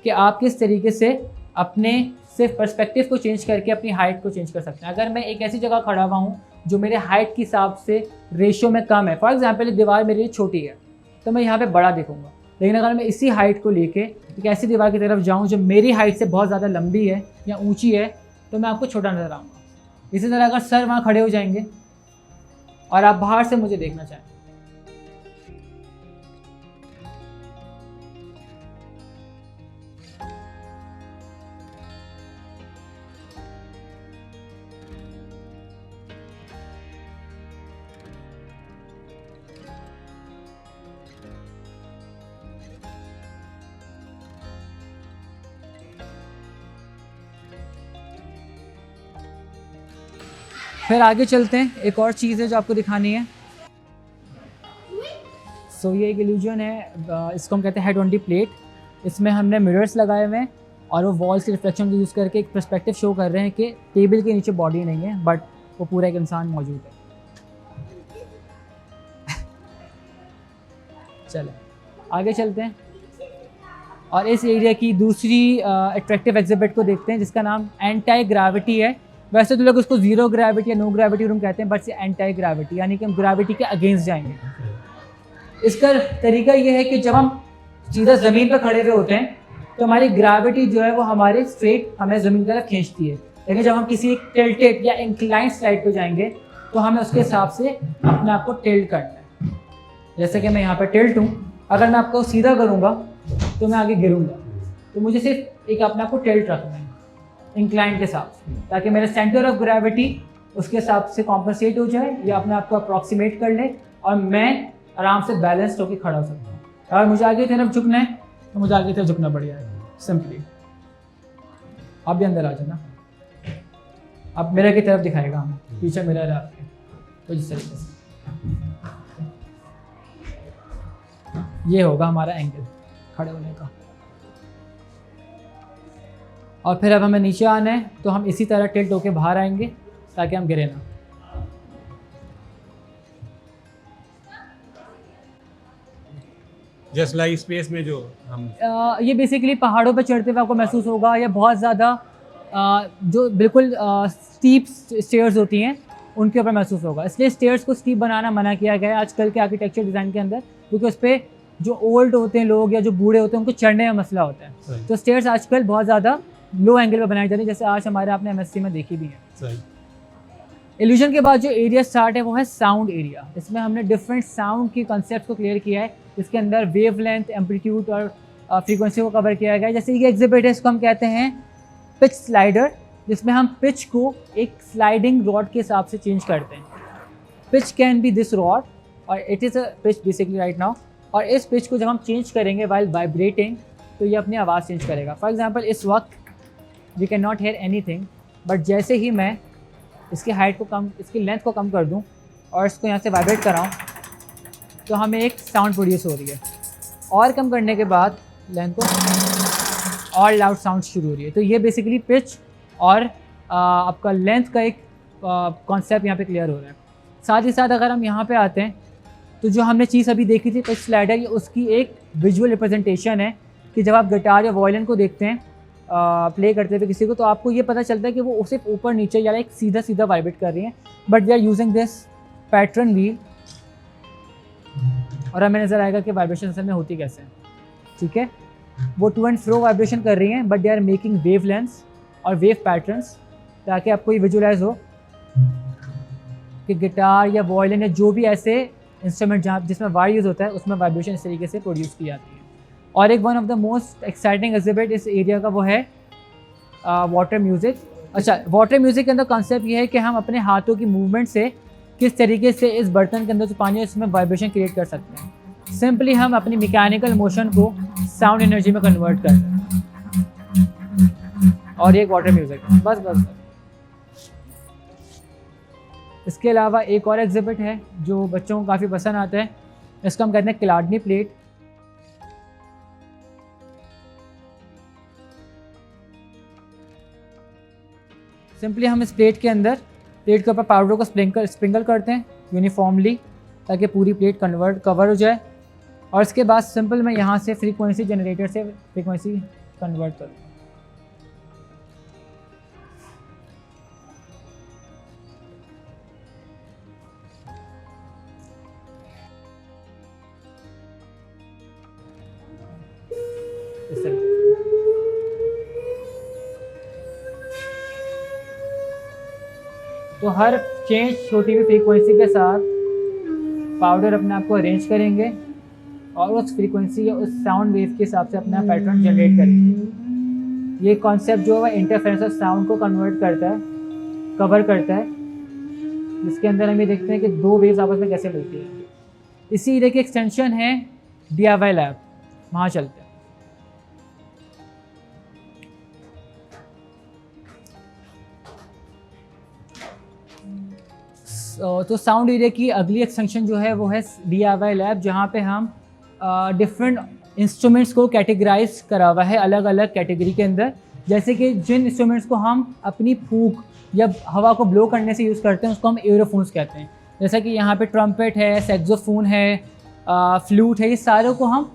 कि आप किस तरीके से अपने सिर्फ पर्सपेक्टिव को चेंज करके अपनी हाइट को चेंज कर सकते हैं। अगर मैं एक ऐसी जगह खड़ा हुआ हूँ जो मेरे हाइट के हिसाब से रेशियो में कम है, फॉर एग्जांपल दीवार मेरे लिए छोटी है तो मैं यहाँ पे बड़ा दिखूंगा, लेकिन अगर मैं इसी हाइट को लेके एक ऐसी दीवार की तरफ जाऊँ जो मेरी हाइट से बहुत ज़्यादा लंबी है या ऊँची है तो मैं आपको छोटा नज़र आऊँगा। इसी तरह अगर सर वहाँ खड़े हो जाएंगे और आप बाहर से मुझे देखना चाहें, फिर आगे चलते हैं, एक और चीज़ है जो आपको दिखानी है। सो ये एक इल्यूजन है, इसको हम कहते हैं हेड ऑन डी प्लेट। इसमें हमने मिरर्स लगाए हुए हैं और वो वॉल्स के रिफ्लेक्शन को यूज़ करके एक पर्सपेक्टिव शो कर रहे हैं कि टेबल के नीचे बॉडी नहीं है बट वो पूरा एक इंसान मौजूद है। चले आगे चलते हैं और इस एरिया की दूसरी अट्रैक्टिव एग्जिबिट को देखते हैं जिसका नाम एंटी ग्रेविटी है। वैसे तो लोग उसको जीरो ग्रेविटी या नो ग्रेविटी रूम कहते हैं, बट ये एंटी ग्रेविटी यानी कि हम ग्रेविटी के अगेंस्ट जाएंगे। इसका तरीका ये है कि जब हम सीधा ज़मीन पर खड़े हुए होते हैं तो हमारी ग्रेविटी जो है वो हमारे स्ट्रेट हमें ज़मीन की तरफ खींचती है, लेकिन जब हम किसी एक टिल्टेड या इंक्लाइंड स्लाइड पे जाएंगे तो हमें उसके हिसाब से अपने आप को टिल्ट करना है। जैसे कि मैं यहाँ पर टिल्ट हूँ, अगर मैं आपको सीधा करूँगा तो मैं आगे गिरूँगा, तो मुझे सिर्फ एक अपने आप को टिल्ट रखना है इंक्लाइन के हिसाब से, ताकि मेरा सेंटर ऑफ ग्रेविटी उसके हिसाब से कॉम्पनसेट हो जाए या अपने आप को अप्रॉक्सीमेट कर ले और मैं आराम से बैलेंस्ड होकर खड़ा हो सकता हूँ। अगर मुझे आगे की तरफ झुकना है तो मुझे आगे की तरफ झुकना बढ़िया है, सिंपली। आप भी अंदर आ जाना, अब मिरर की तरफ दिखाएगा हमें, पीछे मिरर है आपके, तो जिस तरीके से ये होगा हमारा एंगल खड़े होने का। और फिर अब हमें नीचे आना है तो हम इसी तरह टिल्ट होके बाहर आएंगे ताकि हम गिरे ना। जस्ट लाइक स्पेस में जो हम ये बेसिकली पहाड़ों पे चढ़ते हुए आपको महसूस होगा, या बहुत ज़्यादा जो बिल्कुल स्टीप स्टेयर्स होती हैं उनके ऊपर महसूस होगा। इसलिए स्टेयर्स को स्टीप बनाना मना किया गया है आजकल के आर्किटेक्चर डिज़ाइन के अंदर, क्योंकि उस पर जो ओल्ड होते हैं लोग या जो बूढ़े होते हैं उनको चढ़ने का मसला होता है। तो स्टेयर्स आजकल बहुत ज़्यादा लो एंगल पे बनाई जाती है, जैसे आज हमारे आपने MSc में देखी भी है। इल्यूजन के बाद जो एरिया स्टार्ट है वो है साउंड एरिया। इसमें हमने डिफरेंट साउंड की कॉन्सेप्ट को क्लियर किया है, इसके अंदर वेव लेंथ, एम्पलीट्यूड और फ्रीक्वेंसी को कवर किया गया है। जैसे ये एग्जिबिट है, इसको हम कहते हैं पिच स्लाइडर, जिसमें हम पिच को एक स्लाइडिंग रॉड के हिसाब से चेंज करते हैं। Pitch can be this rod और it is a pitch basically right now, और इस पिच को जब हम चेंज करेंगे वाइल वाइब्रेटिंग तो ये अपनी आवाज़ चेंज करेगा। फॉर एग्जाम्पल इस वक्त we can not hear anything, but जैसे ही मैं इसकी हाइट को कम, इसकी लेंथ को कम कर दूं और इसको यहाँ से वाइब्रेट कराऊँ तो हमें एक साउंड प्रोड्यूस हो रही है, और कम करने के बाद लेंथ को और लाउड साउंड शुरू हो रही है। तो ये बेसिकली पिच और आपका लेंथ का एक कॉन्सेप्ट यहाँ पे क्लियर हो रहा है। साथ ही साथ अगर हम यहाँ पे आते हैं तो जो हमने चीज़ अभी देखी थी पिच स्लाइडर, ये उसकी एक विजुअल रिप्रेजेंटेशन है कि जब आप गिटार या वायलिन को देखते हैं प्ले करते हुए किसी को, तो आपको ये पता चलता है कि वो सिर्फ ऊपर नीचे या एक सीधा सीधा वाइब्रेट कर रही हैं, but they are using this pattern wheel, और हमें नज़र आएगा कि वाइब्रेशन असल में होती कैसे है। ठीक है, वो टू एंड फ्रो वाइब्रेशन कर रही हैं, but they are making wavelengths और वेव पैटर्न्स, ताकि आपको ये विजुअलाइज हो कि गिटार या वायलिन या जो भी ऐसे इंस्ट्रूमेंट जहाँ जिसमें वायर यूज़ होता है उसमें वाइब्रेशन इस तरीके से प्रोड्यूस की जाती है। और एक one of the most exciting exhibit इस एरिया का वो है वाटर म्यूज़िक। अच्छा, वाटर म्यूज़िक के अंदर कॉन्सेप्ट ये है कि हम अपने हाथों की मूवमेंट से किस तरीके से इस बर्तन के अंदर जो पानी है उसमें वाइब्रेशन क्रिएट कर सकते हैं। सिंपली हम अपनी मैकेनिकल मोशन को साउंड एनर्जी में कन्वर्ट करते हैं। और ये एक वाटर म्यूजिक है, बस बस। इसके अलावा एक और एग्जिबिट है जो बच्चों को काफ़ी पसंद आता है, इसको हम कहते हैं किलाडनी प्लेट। सिंपली हम इस प्लेट के ऊपर पाउडर को स्प्रिंकल करते हैं यूनिफॉर्मली ताकि पूरी प्लेट कवर हो जाए। और इसके बाद सिंपल मैं यहाँ से फ्रीक्वेंसी जनरेटर से फ्रीक्वेंसी कन्वर्ट करूँ। इस तरह तो हर चेंज छोटी हुई फ्रीक्वेंसी के साथ पाउडर अपने आप को अरेंज करेंगे और उस फ्रीक्वेंसी या उस साउंड वेव के हिसाब से अपना पैटर्न जनरेट करेंगे। ये कॉन्सेप्ट जो है इंटरफेरेंस ऑफ साउंड को कवर करता है, जिसके अंदर हम ये देखते हैं कि दो वेव्स आपस में कैसे मिलती हैं। इसी एरिया की एक्सटेंशन है DIY लैब, वहाँ चलते हैं। तो साउंड एरिया की अगली एक्सटेंशन जो है वो है DIY लैब, जहाँ पे हम डिफरेंट इंस्ट्रूमेंट्स को कैटेगराइज करा हुआ है अलग अलग कैटेगरी के अंदर। जैसे कि जिन इंस्ट्रूमेंट्स को हम अपनी फूंक या हवा को ब्लो करने से यूज़ करते हैं उसको हम एयरोफोन्स कहते हैं। जैसा कि यहाँ पे ट्रम्पेट है, सैक्सोफोन है, फ्लूट है, ये सारों को हम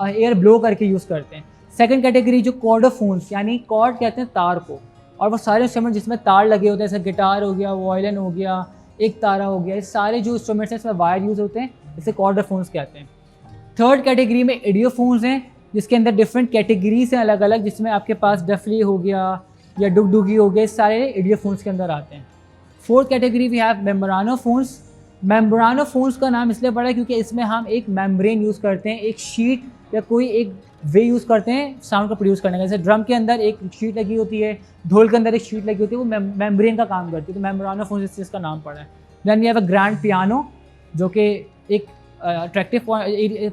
एयर ब्लो करके यूज़ करते हैं। सेकंड कैटेगरी जो कॉर्डोफोन्स, यानी कॉर्ड कहते हैं तार को, और वो सारे इंस्ट्रूमेंट जिसमें तार लगे होते हैं, जैसे गिटार हो गया, वायलिन हो गया, एक तारा हो गया, ये सारे जो इंस्ट्रूमेंट्स हैं इसमें वायर यूज़ होते हैं, इसे कॉर्डोफोन्स कहते हैं। थर्ड कैटेगरी में एडियोफोन्स हैं, जिसके अंदर डिफरेंट कैटेगरीज हैं अलग अलग, जिसमें आपके पास डफली हो गया या डुगडुगी हो गया, सारे एडियोफोन्स के अंदर आते हैं। Fourth category we have membranophones. Membranophones का नाम इसलिए पड़ा है क्योंकि इसमें हम एक मेम्ब्रेन यूज़ करते हैं, एक शीट या कोई एक वे यूज़ करते हैं साउंड को प्रोड्यूस करने का। जैसे ड्रम के अंदर एक शीट लगी होती है, ढोल के अंदर एक शीट लगी होती है, वो मेम्ब्रेन का काम करती है, तो मेम्ब्रानोफोन्स इस चीज़ का नाम पड़ा है। Then we have a grand piano, जो कि एक अट्रैक्टिव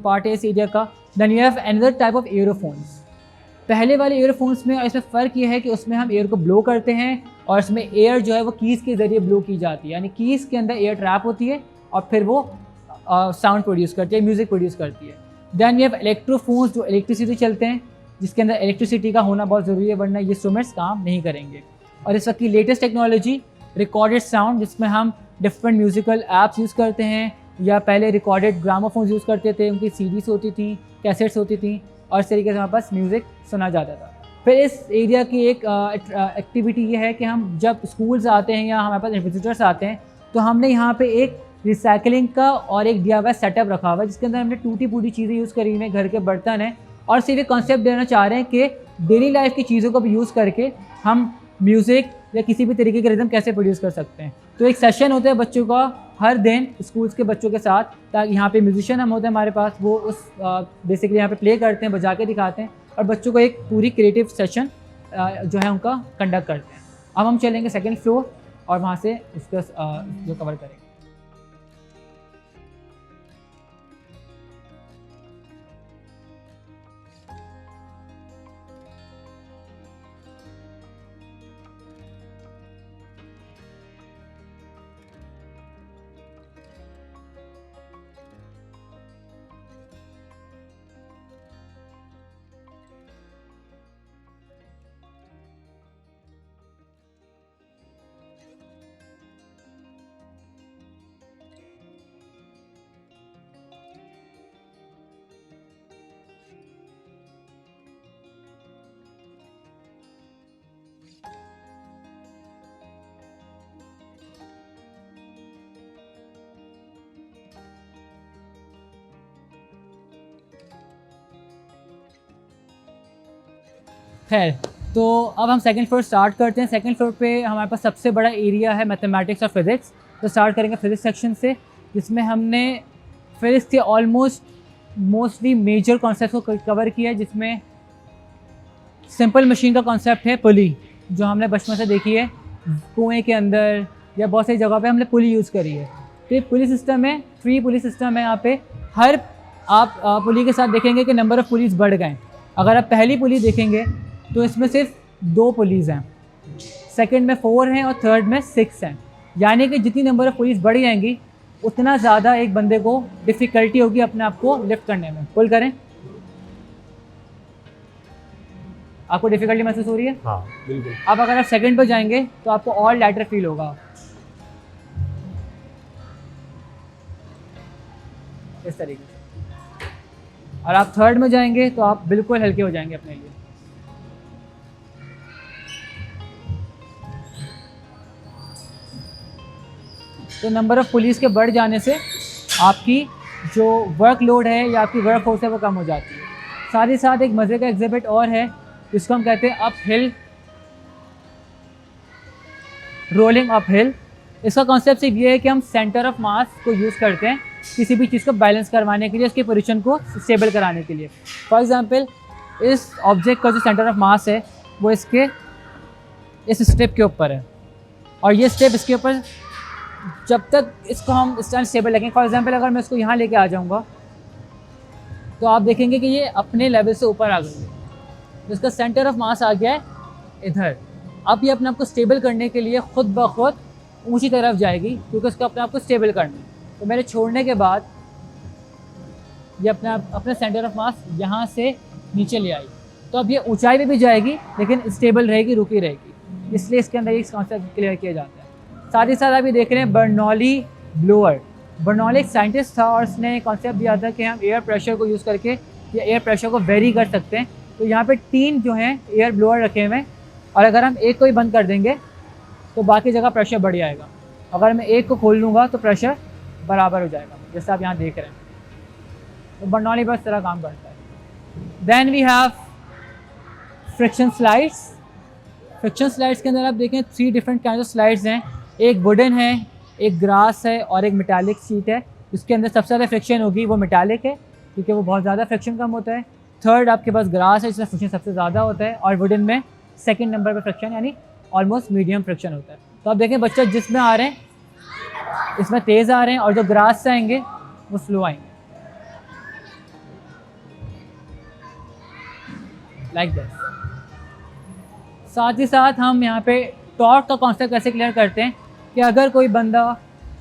पार्ट है इस एरिया का। Then you have another type of aerophones. पहले वाले एयरफोन्स में और इसमें फ़र्क ये है कि उसमें हम एयर को ब्लो करते हैं और इसमें एयर जो है वो कीज़ के ज़रिए ब्लो की जाती है, यानी कीज़ के अंदर एयर ट्रैप होती है और फिर वो साउंड प्रोड्यूस करती है, म्यूज़िक प्रोड्यूस करती है। देन यू हैव इलेक्ट्रोफोन्स, जो इलेक्ट्रिसिटी चलते हैं, जिसके अंदर इलेक्ट्रिसिटी का होना बहुत ज़रूरी है, वरना ये इंस्ट्रूमेंट्स काम नहीं करेंगे। और इस वक्त की लेटेस्ट टेक्नोलॉजी रिकॉर्डेड साउंड, जिसमें हम डिफरेंट म्यूज़िकल ऐप्स यूज़ करते हैं, या पहले रिकॉर्डेड ग्रामोफोन्स यूज़ करते थे, उनकी सीडीज़ होती थी, कैसेट्स होती थी, और इस तरीके से हमारे पास म्यूज़िक सुना जाता था। फिर इस एरिया की एक एक्टिविटी ये है कि हम जब स्कूल्स आते हैं या हमारे पास विजिटर्स आते हैं, तो हमने यहाँ पे एक रिसाइकलिंग का और एक DIY सेटअप रखा हुआ है, जिसके अंदर हमने टूटी फूटी चीज़ें यूज़ करी हुई हैं, घर के बर्तन हैं, और सिर्फ एक कॉन्सेप्ट देना चाह रहे हैं कि डेली लाइफ की चीज़ों को भी यूज़ करके हम म्यूज़िक या किसी भी तरीके के रिदम कैसे प्रोड्यूस कर सकते हैं। तो एक सेशन होता है बच्चों का हर दिन स्कूल्स के बच्चों के साथ, ताकि यहाँ पे म्यूजिशियन हम होते हैं हमारे पास, वो उस बेसिकली यहाँ पे प्ले करते हैं, बजा के दिखाते हैं, और बच्चों को एक पूरी क्रिएटिव सेशन जो है उनका कंडक्ट करते हैं। अब हम चलेंगे सेकंड फ्लोर और वहाँ से उसका जो कवर करेंगे। खैर, तो अब हम सेकंड फ्लोर स्टार्ट करते हैं। सेकंड फ्लोर पे हमारे पास सबसे बड़ा एरिया है मैथमेटिक्स और फिज़िक्स। तो स्टार्ट करेंगे फिज़िक्स सेक्शन से, जिसमें हमने फिज़िक्स के मोस्टली मेजर कॉन्सेप्ट को कवर किया है, जिसमें सिंपल मशीन का कॉन्सेप्ट है पुली, जो हमने बचपन से देखी है, कुएँ के अंदर या बहुत सारी जगह पे हमने पुली यूज़ करी है। तो पुलिस सिस्टम है, 3 पुलिस सिस्टम है यहाँ पे। हर आप पुली के साथ देखेंगे कि नंबर ऑफ़ पुलिस बढ़ गए। अगर आप पहली पुली देखेंगे तो इसमें सिर्फ 2 पुलिस हैं, सेकंड में 4 हैं और थर्ड में 6 हैं। यानी कि जितनी नंबर ऑफ़ पुलिस बढ़ जाएंगी उतना ज़्यादा एक बंदे को डिफ़िकल्टी होगी अपने आप को लिफ्ट करने में। पुल करें, आपको डिफ़िकल्टी महसूस हो रही है? हाँ बिल्कुल। अब अगर आप सेकंड पर जाएंगे तो आपको और लाइटर फील होगा, इस तरीके से। और आप थर्ड में जाएंगे तो आप बिल्कुल हल्के हो जाएंगे अपने लिए। तो नंबर ऑफ़ पुलिस के बढ़ जाने से आपकी जो वर्कलोड है या आपकी वर्क फोर्स है वो कम हो जाती है। साथ ही साथ एक मज़े का एग्जिबिट और है जिसको हम कहते हैं up hill rolling up hill. इसका कॉन्सेप्ट सिर्फ ये है कि हम सेंटर ऑफ मास को यूज़ करते हैं किसी भी चीज़ को बैलेंस करवाने के लिए, उसकी पोजीशन को स्टेबल कराने के लिए। फॉर एग्जांपल इस ऑब्जेक्ट का जो सेंटर ऑफ मास है वो इसके इस स्टेप के ऊपर है और ये स्टेप इसके ऊपर जब तक इसको हम स्टैंड स्टेबल रखेंगे। फॉर एग्जांपल अगर मैं इसको यहाँ लेके आ जाऊँगा तो आप देखेंगे कि ये अपने लेवल से ऊपर आ गई है, तो इसका सेंटर ऑफ मास आ गया है इधर। अब ये अपने आप को स्टेबल करने के लिए खुद ब खुद ऊंची तरफ जाएगी क्योंकि उसको अपने आप को स्टेबल करना है। तो मेरे छोड़ने के बाद ये अपने सेंटर ऑफ मास यहाँ से नीचे ले आई, तो अब ये ऊंचाई पे भी जाएगी लेकिन स्टेबल रहेगी, रुकी रहेगी। इसलिए इसके अंदर एक कॉन्सेप्ट क्लियर किया जाता है। साथ ही साथ अभी देख रहे हैं बर्नौली ब्लोअर। बर्नौली एक साइंटिस्ट था और उसने कॉन्सेप्ट दिया था कि हम एयर प्रेशर को यूज़ करके या एयर प्रेशर को वेरी कर सकते हैं। तो यहाँ पे 3 जो हैं एयर ब्लोअर रखे हुए हैं और अगर हम एक को ही बंद कर देंगे तो बाकी जगह प्रेशर बढ़ जाएगा। अगर मैं एक को खोल लूँगा तो प्रेशर बराबर हो जाएगा, जैसे आप यहाँ देख रहे हैं। तो बर्नौली बस तरह काम करता है। Then we have friction slides. Friction slides के अंदर आप देखें 3 डिफरेंट काइंड ऑफ स्लाइड्स हैं। एक वुडन है, एक ग्रास है और एक मेटालिक शीट है। इसके अंदर सबसे ज़्यादा फ्रिक्शन होगी वो मेटालिक है क्योंकि वो बहुत ज़्यादा फ्रिक्शन कम होता है। थर्ड आपके पास ग्रास है जिसमें फ्रिक्शन सबसे ज़्यादा होता है और वुडन में सेकंड नंबर पर फ्रिक्शन यानी ऑलमोस्ट मीडियम फ्रिक्शन होता है। तो आप देखें बच्चे जिसमें आ रहे हैं इसमें तेज़ आ रहे हैं और जो ग्रास से आएंगे वो स्लो आएंगे, लाइक दिस। साथ ही साथ हम यहाँ पे टॉर्क का कॉन्सेप्ट कैसे क्लियर करते हैं कि अगर कोई बंदा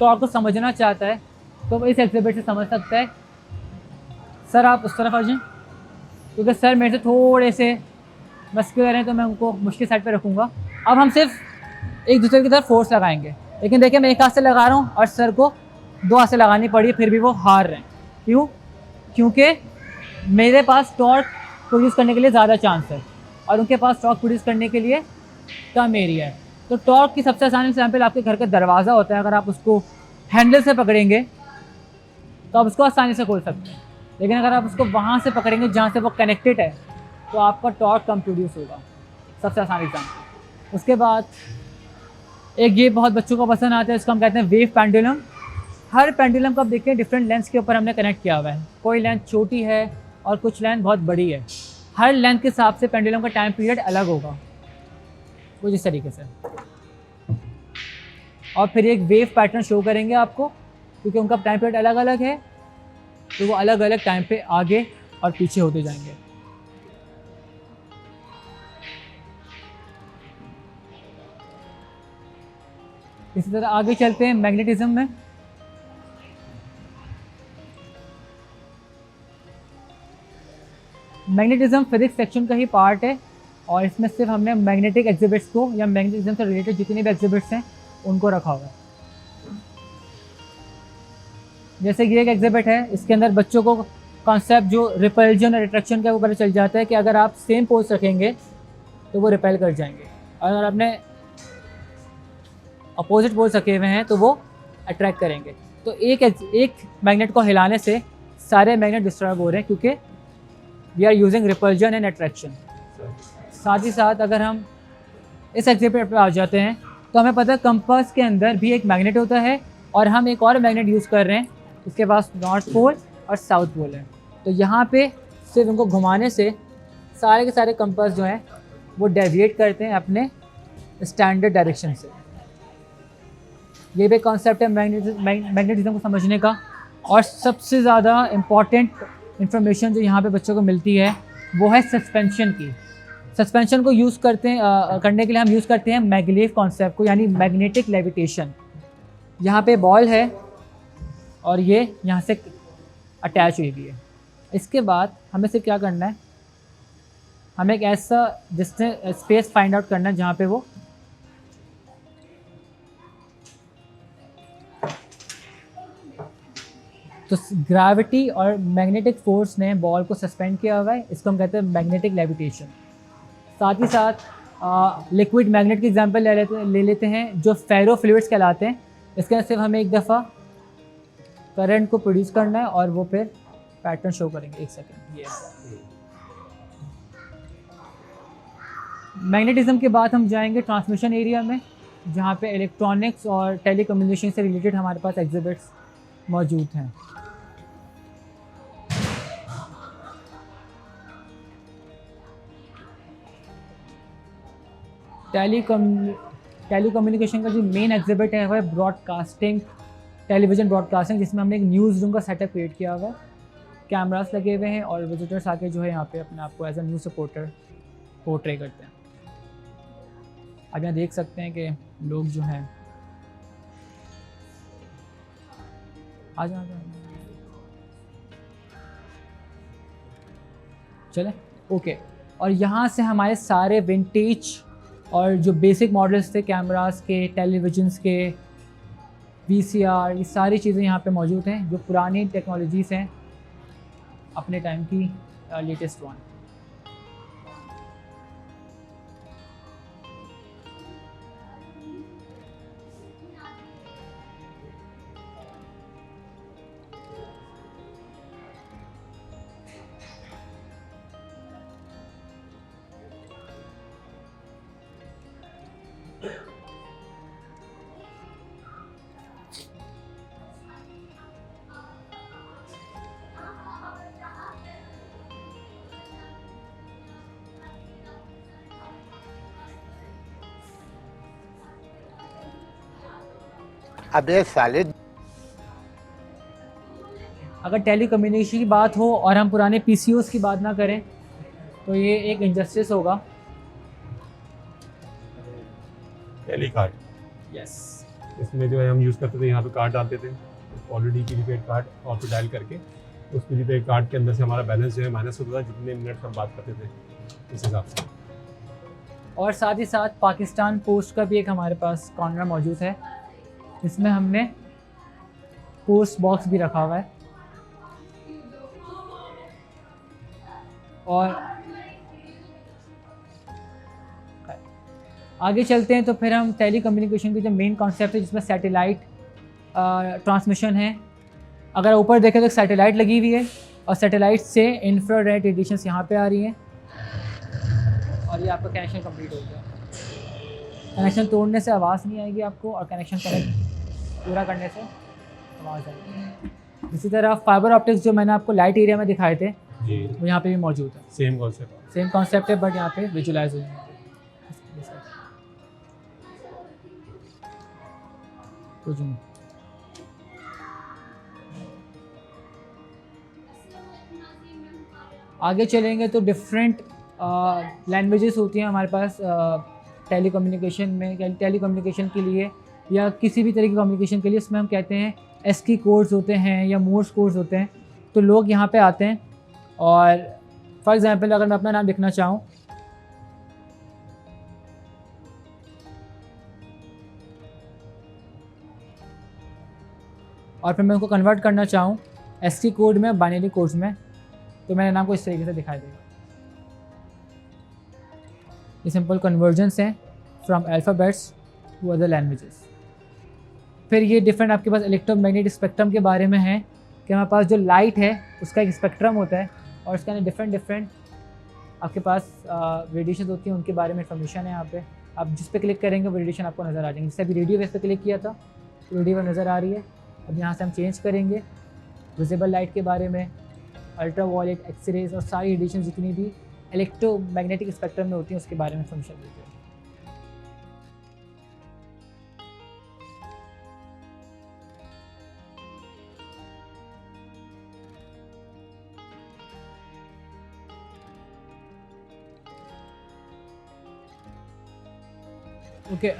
टॉर्क को समझना चाहता है तो वो इस एग्जिबिट से समझ सकता है। सर आप उस तरफ आ जाएं क्योंकि सर मेरे से थोड़े से मस्कुलर हैं तो मैं उनको मुश्किल साइड पे रखूँगा। अब हम सिर्फ एक दूसरे की तरफ फोर्स लगाएंगे, लेकिन देखिए मैं एक हाथ से लगा रहा हूँ और सर को 2 हाथ से लगानी पड़ी, फिर भी वो हार रहे हैं। क्यों? क्योंकि मेरे पास टॉर्क प्रोड्यूस करने के लिए ज़्यादा चांस है और उनके पास टॉर्क प्रोड्यूस करने के लिए कम एरिया है। तो टॉर्क की सबसे आसान एग्जाम्पल आपके घर का दरवाज़ा होता है। अगर आप उसको हैंडल से पकड़ेंगे तो आप उसको आसानी से खोल सकते हैं, लेकिन अगर आप उसको वहाँ से पकड़ेंगे जहाँ से वो कनेक्टेड है तो आपका टॉर्क कम प्रोड्यूस होगा। सबसे आसान एग्जाम्पल। उसके बाद एक ये बहुत बच्चों को पसंद आता है, इसको हम कहते हैं वेव पेंडुलम। हर पेंडुलम को आप देखते हैं डिफरेंट लेंथ के ऊपर हमने कनेक्ट किया हुआ है। कोई लेंथ छोटी है और कुछ लेंथ बहुत बड़ी है। हर लेंथ के हिसाब से पेंडुलम का टाइम पीरियड अलग होगा कुछ इस तरीके से। और फिर एक वेव पैटर्न शो करेंगे आपको क्योंकि उनका टाइम पीरियड अलग अलग है, तो वो अलग अलग टाइम पे आगे और पीछे होते जाएंगे। इसी तरह आगे चलते हैं मैग्नेटिज्म में। मैग्नेटिज्म फिजिक्स सेक्शन का ही पार्ट है और इसमें सिर्फ हमने मैग्नेटिक एग्जिबिट्स को या मैग्नेटिज्म से रिलेटेड जितने भी एग्जिबिट्स हैं उनको रखा हुआ है। जैसे कि एक एग्जिबिट है, इसके अंदर बच्चों को कॉन्सेप्ट जो रिपल्जन और अट्रैक्शन का वो पता चल जाता है कि अगर आप सेम पोज रखेंगे तो वो रिपेल कर जाएंगे और अगर आपने अपोजिट पोज रखे हुए हैं तो वो अट्रैक्ट करेंगे। तो एक मैग्नेट को हिलाने से सारे मैग्नेट डिस्टर्ब हो रहे हैं क्योंकि we are using repulsion and attraction. साथ ही साथ अगर हम इस एग्जिबिट पर आ जाते हैं तो हमें पता है कंपास के अंदर भी एक मैग्नेट होता है और हम एक और मैग्नेट यूज़ कर रहे हैं, इसके पास नॉर्थ पोल और साउथ पोल है। तो यहाँ पे सिर्फ उनको घुमाने से सारे के सारे कंपास जो हैं वो डेविएट करते हैं अपने स्टैंडर्ड डायरेक्शन से। ये भी कॉन्सेप्ट है मैग्नेटिज्म को समझने का। और सबसे ज़्यादा इम्पॉर्टेंट इंफॉर्मेशन जो यहाँ पे बच्चों को मिलती है वो है सस्पेंशन की। सस्पेंशन को यूज़ करने के लिए हम यूज़ करते हैं मैगलेव कॉन्सेप्ट को, यानी मैग्नेटिक लेविटेशन। यहाँ पे बॉल है और ये यहाँ से अटैच हुई हुई है। इसके बाद हमें सिर्फ क्या करना है, हमें एक ऐसा जिसने स्पेस फाइंड आउट करना है जहाँ पे वो तो ग्रेविटी और मैग्नेटिक फोर्स ने बॉल को सस्पेंड किया हुआ है। इसको हम कहते हैं मैग्नेटिक लेविटेशन। साथ ही साथ लिक्विड मैग्नेट की एग्जांपल ले लेते हैं जो फेरो फ्लूइड्स कहलाते हैं। इसके अंदर सिर्फ हमें एक दफ़ा करंट को प्रोड्यूस करना है और वो फिर पैटर्न शो करेंगे। एक सेकेंड, ये मैग्नेटिज्म के बाद हम जाएंगे ट्रांसमिशन एरिया में, जहाँ पे इलेक्ट्रॉनिक्स और टेलीकम्युनिकेशन से रिलेटेड हमारे पास एग्जिबिट्स मौजूद हैं। टेलीकम्युनिकेशन का जो मेन एग्जिबिट है वह है ब्रॉडकास्टिंग, टेलीविज़न ब्रॉडकास्टिंग, जिसमें हमने एक न्यूज़ रूम का सेटअप क्रिएट किया हुआ है। कैमरास लगे हुए हैं और विजिटर्स आके जो है यहाँ पे अपने आप को as a news reporter portray करते हैं। अब यहाँ देख सकते हैं कि लोग जो हैं आ जाओ चले ओके। और यहाँ से हमारे सारे विंटेज और जो बेसिक मॉडल्स थे कैमरास के, टेलीविजन्स के, वीसीआर, ये सारी चीज़ें यहाँ पे मौजूद हैं जो पुरानी टेक्नोलॉजीज़ हैं अपने टाइम की लेटेस्ट वन। अबे साले, अगर टेलीकम्युनिकेशन की बात हो और हम पुराने पीसीओस की बात ना करें तो ये एक इंजस्टिस होगा। टेली कार्ड, यस, इसमें जो है हम यूज़ करते थे, यहाँ पे कार्ड डालते थे ऑलरेडी प्रीपेड कार्ड, और फिर डायल करके उस प्रीपेड कार्ड के अंदर से हमारा बैलेंस जो है माइनस होता था जितने मिनट हम बात करते थे इस हिसाब से। और साथ ही साथ पाकिस्तान पोस्ट का भी एक हमारे पास कॉर्नर मौजूद है, इसमें हमने पोस्ट बॉक्स भी रखा हुआ है। और आगे चलते हैं तो फिर हम टेलीकम्युनिकेशन की जो मेन कॉन्सेप्ट है जिसमें सैटेलाइट ट्रांसमिशन है। अगर ऊपर देखें तो सैटेलाइट लगी हुई है और सैटेलाइट से इंफ्रारेड रेडिएशंस यहाँ पे आ रही हैं और ये आपका कनेक्शन कंप्लीट हो गया। कनेक्शन तोड़ने से आवाज़ नहीं आएगी आपको और कनेक्शन कनेक्ट पूरा करने से आवाज़ आएगी। इसी तरह फाइबर ऑप्टिक्स जो मैंने आपको लाइट एरिया में दिखाए थे जी, वो यहाँ पे भी मौजूद है। सेम कॉन्सेप्ट है बट यहाँ पे विजुलाइज हो जाएंगे। कुछ नहीं, आगे चलेंगे तो डिफरेंट लैंग्वेजेस होती हैं हमारे पास टेलीकम्युनिकेशन में। टेलीकम्युनिकेशन के लिए या किसी भी तरह की कम्युनिकेशन के लिए इसमें हम कहते हैं एस्की कोड्स होते हैं या मोर्स कोड्स होते हैं। तो लोग यहाँ पे आते हैं और फॉर एग्जांपल अगर मैं अपना नाम लिखना चाहूँ और फिर मैं उनको कन्वर्ट करना चाहूँ एस्की कोड में, बाइनरी कोड्स में, तो मेरे नाम को इस तरीके से दिखाई देगा। ये सिंपल कन्वर्जन्स हैं from alphabets to other languages. फिर ये डिफरेंट आपके पास इलेक्ट्रोमैग्नेटिक स्पेक्ट्रम के बारे में है कि हमारे पास जो लाइट है उसका एक स्पेक्ट्रम होता है और उसके अंदर डिफरेंट आपके पास रेडिएशन होती है, उनके बारे में इंफॉर्मेशन है। यहाँ पे आप जिस पे क्लिक करेंगे वो रेडिएशन आपको नज़र आ जाएंगे। जैसे अभी रेडियो वेव पे क्लिक किया था, रेडियो वेव नज़र आ रही है। अब यहाँ से हम चेंज करेंगे विजिबल लाइट के बारे में, अल्ट्रा वायलेट, एक्सरेज और सारी रेडिएशन जितनी भी इलेक्ट्रोमैग्नेटिक स्पेक्ट्रम में होती हैं उसके बारे में इंफॉर्मेशन देते हैं। ओके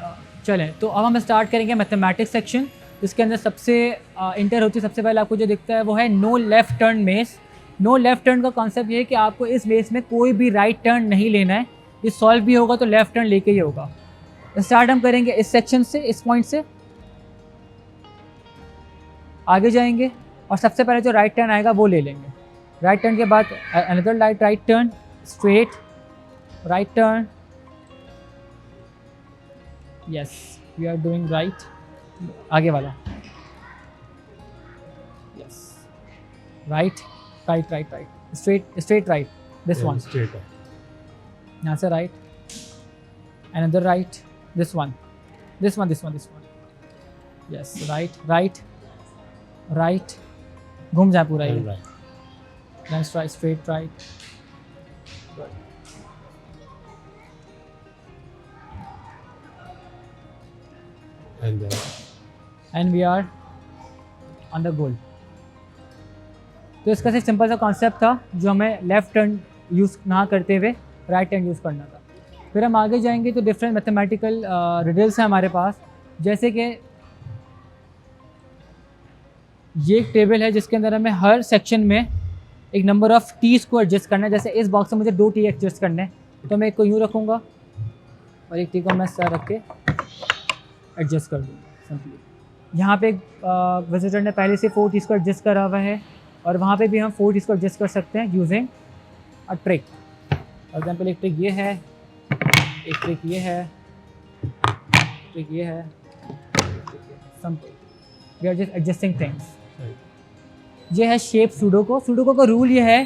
चलें, तो अब हम स्टार्ट करेंगे मैथमेटिक्स सेक्शन। इसके अंदर सबसे इंटर होती है, सबसे पहले आपको जो दिखता है वो है no left turn mess. No left turn का कॉन्सेप्ट ये है कि आपको इस मेस में कोई भी राइट टर्न नहीं लेना है। ये सॉल्व भी होगा तो लेफ़्ट टर्न लेके ही होगा। स्टार्ट हम करेंगे इस सेक्शन से, इस पॉइंट से आगे जाएंगे और सबसे पहले जो राइट टर्न आएगा वो ले लेंगे। राइट टर्न के बाद another right turn, straight right turn, yes we are doing right, आगे वाला, yes right right right right, straight right, this one, straight है। यहाँ से right, another right, this one, this one, this one, this one, yes right right right, घूम जाए पूरा ये, then right, straight right, and we are on the goal. तो इसका से सिंपल सा कॉन्सेप्ट था जो हमें लेफ़्ट टर्न यूज़ ना करते हुए राइट टर्न यूज़ करना था। फिर हम आगे जाएंगे तो डिफरेंट मैथमेटिकल रिडल्स हैं हमारे पास, जैसे कि ये एक टेबल है जिसके अंदर हमें हर सेक्शन में एक नंबर ऑफ़ टीज़ को एडजस्ट करना है। जैसे इस बॉक्स में मुझे 2 टी एडजस्ट करने हैं, तो मैं एक को यूँ रखूँगा और एक टी को मैं सर रख के एडजस्ट कर दूँगा सिंपली। यहाँ पे एक विजिटर ने पहले से 4 टीज़ को एडजस्ट करा हुआ है और वहाँ पे भी हम 4 टीज़ को एडजस्ट कर सकते हैं using a trick. For example एक ट्रिक ये है, एक ट्रिक ये है, ट्रिक ये है, we are just adjusting things. ये है शेप सुडोको। सुडोको का रूल ये है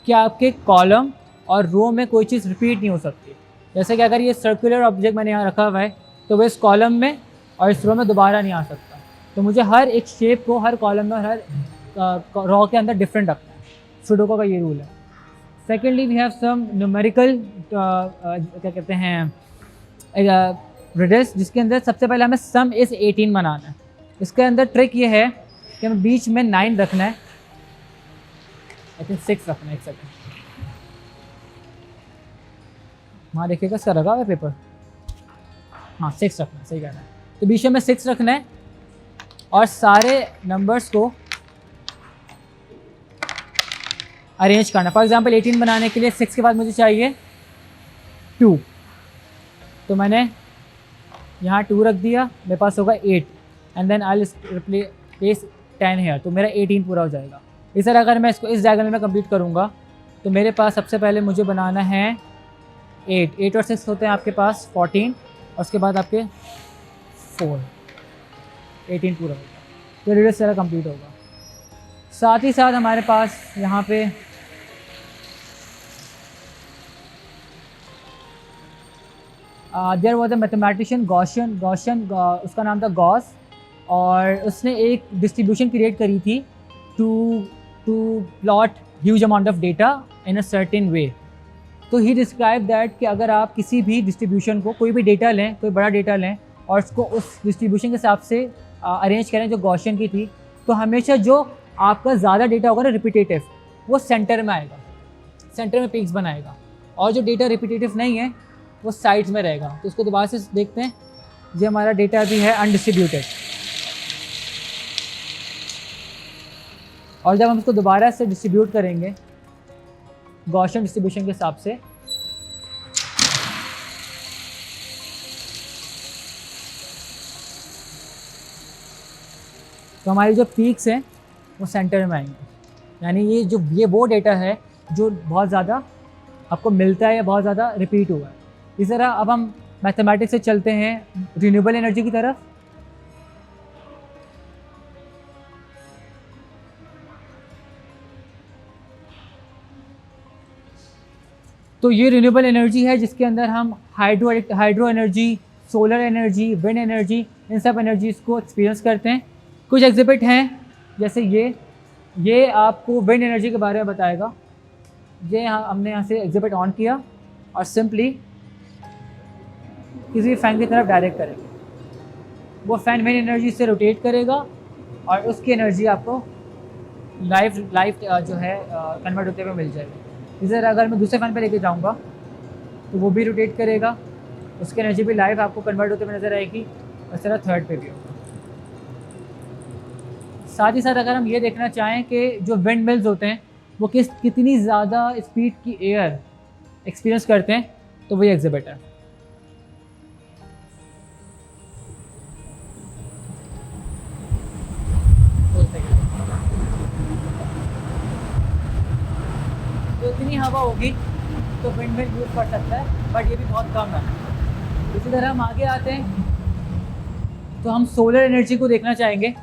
कि आपके कॉलम और रो में कोई चीज़ रिपीट नहीं हो सकती। जैसे कि अगर ये सर्कुलर ऑब्जेक्ट मैंने यहाँ रखा हुआ है तो वो इस कॉलम में और इस रो में दोबारा नहीं आ सकता। तो मुझे हर एक शेप को हर कॉलम में और हर रो के अंदर डिफरेंट रखना है। सुडोको का ये रूल है। Secondly we have some numerical क्या कहते हैं रिडल्स, जिसके अंदर सबसे पहले हमें सम इज़ 18 बनाना है। इसके अंदर ट्रिक ये है कि हमें बीच में 9 रखना है, आई थिंक 6 रखना है। एक सेकेंड, वहाँ देखिएगा इसका लगा हुआ है पेपर, हाँ 6 रखना है, सही कहना है। तो बीच में 6 रखना है और सारे नंबर्स को अरेंज करना है। फॉर एग्जांपल 18 बनाने के लिए 6 के बाद मुझे चाहिए 2, तो मैंने यहाँ 2 रख दिया, मेरे पास होगा 8 and then I replace 10 here, तो मेरा 18 पूरा हो जाएगा। इस तरह अगर मैं इसको इस डायगोनल में कंप्लीट करूँगा तो मेरे पास सबसे पहले मुझे बनाना है 8 और 6 होते हैं आपके पास 14 और उसके बाद आपके 4, 18 पूरा होगा। तो रिडल्स तरह कंप्लीट होगा। साथ ही साथ हमारे पास यहाँ पे there was a mathematician Gaussian, उसका नाम था गॉस, और उसने एक डिस्ट्रीब्यूशन क्रिएट करी थी to plot huge amount of data in a certain way. तो ही डिस्क्राइब दैट कि अगर आप किसी भी डिस्ट्रीब्यूशन को, कोई भी डेटा लें, कोई बड़ा डेटा लें और उसको उस डिस्ट्रीब्यूशन के हिसाब से अरेंज करें जो गॉसियन की थी, तो हमेशा जो आपका ज़्यादा डेटा होगा ना रिपीटेटिव, वो सेंटर में आएगा, सेंटर में पीक्स बनाएगा, और जो डेटा रिपीटेटिव नहीं है वो साइड्स में रहेगा। तो इसको दोबारा से देखते हैं, ये हमारा डेटा भी है अनडिस्ट्रीब्यूटेड, और जब हम इसको दोबारा से डिस्ट्रीब्यूट करेंगे गॉसियन डिस्ट्रीब्यूशन के हिसाब से, तो हमारी जो पीक्स हैं वो सेंटर में आएंगे। यानी ये वो डेटा है जो बहुत ज़्यादा आपको मिलता है या बहुत ज़्यादा रिपीट हुआ है। इस तरह अब हम मैथमेटिक्स से चलते हैं रिन्यूएबल एनर्जी की तरफ। तो ये रिन्यूएबल एनर्जी है जिसके अंदर हम hydro energy, solar energy, wind energy, इन सब एनर्जीज़ को एक्सपीरियंस करते हैं। कुछ एग्जिबिट हैं जैसे ये आपको विंड एनर्जी के बारे में बताएगा। ये हमने यहाँ से एग्जिबिट ऑन किया और सिंपली किसी भी फैन की तरफ डायरेक्ट करेंगे, वो फैन विंड एनर्जी से रोटेट करेगा और उसकी एनर्जी आपको लाइफ जो है कन्वर्ट होते हुए मिल जाएगी। इस तरह अगर मैं दूसरे फैन पे लेके जाऊँगा तो वो भी रोटेट करेगा उसकी एनर्जी भी लाइव आपको कन्वर्ट होते हुए नज़र आएगी। उस तरह थर्ड पे भी होगा। साथ ही साथ अगर हम ये देखना चाहें कि जो विंड मिल्स होते हैं वो कितनी ज़्यादा स्पीड की एयर एक्सपीरियंस करते हैं, तो वही एग्जिबिट है। तो इतनी हवा होगी तो विंड मिल यूज़ कर सकता है, बट ये भी बहुत कम है। इसी तरह हम आगे आते हैं तो हम सोलर एनर्जी को देखना चाहेंगे।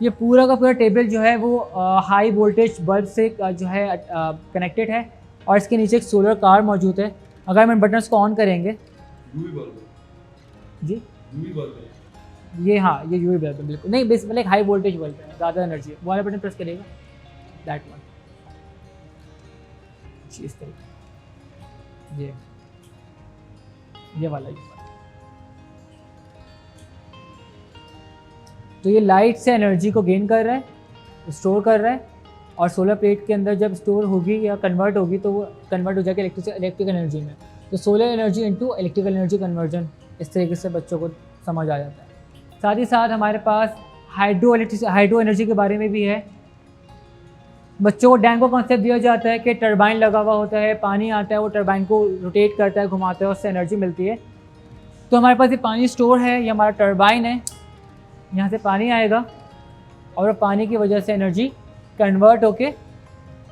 ये पूरा का पूरा टेबल जो है वो हाई वोल्टेज बल्ब से जो है कनेक्टेड है, और इसके नीचे एक सोलर कार मौजूद है। अगर हम इन बटन्स को ऑन करेंगे जी, ये हाँ ये यूवी बल्ब है बिल्कुल, नहीं बेस मतलब एक हाई वोल्टेज बल्ब है, ज़्यादा एनर्जी है। वो वाला बटन प्रेस करेगा, दैट वन जी, इस तरीके ये वाला तो ये लाइट से एनर्जी को गेन कर रहा है, स्टोर कर रहा है, और सोलर प्लेट के अंदर जब स्टोर होगी या कन्वर्ट होगी तो वो कन्वर्ट हो जाएगी इलेक्ट्रिक एनर्जी में। तो solar energy into electrical energy conversion, इस तरीके से बच्चों को समझ आ जाता है। साथ ही साथ हमारे पास हाइड्रो एनर्जी के बारे में भी है। बच्चों को डैम का कॉन्सेप्ट दिया जाता है कि टरबाइन लगा हुआ होता है, पानी आता है, वो टरबाइन को रोटेट करता है, घुमाता है, उससे एनर्जी मिलती है। तो हमारे पास ये पानी स्टोर है, ये हमारा टरबाइन है, यहाँ से पानी आएगा और पानी की वजह से एनर्जी कन्वर्ट होके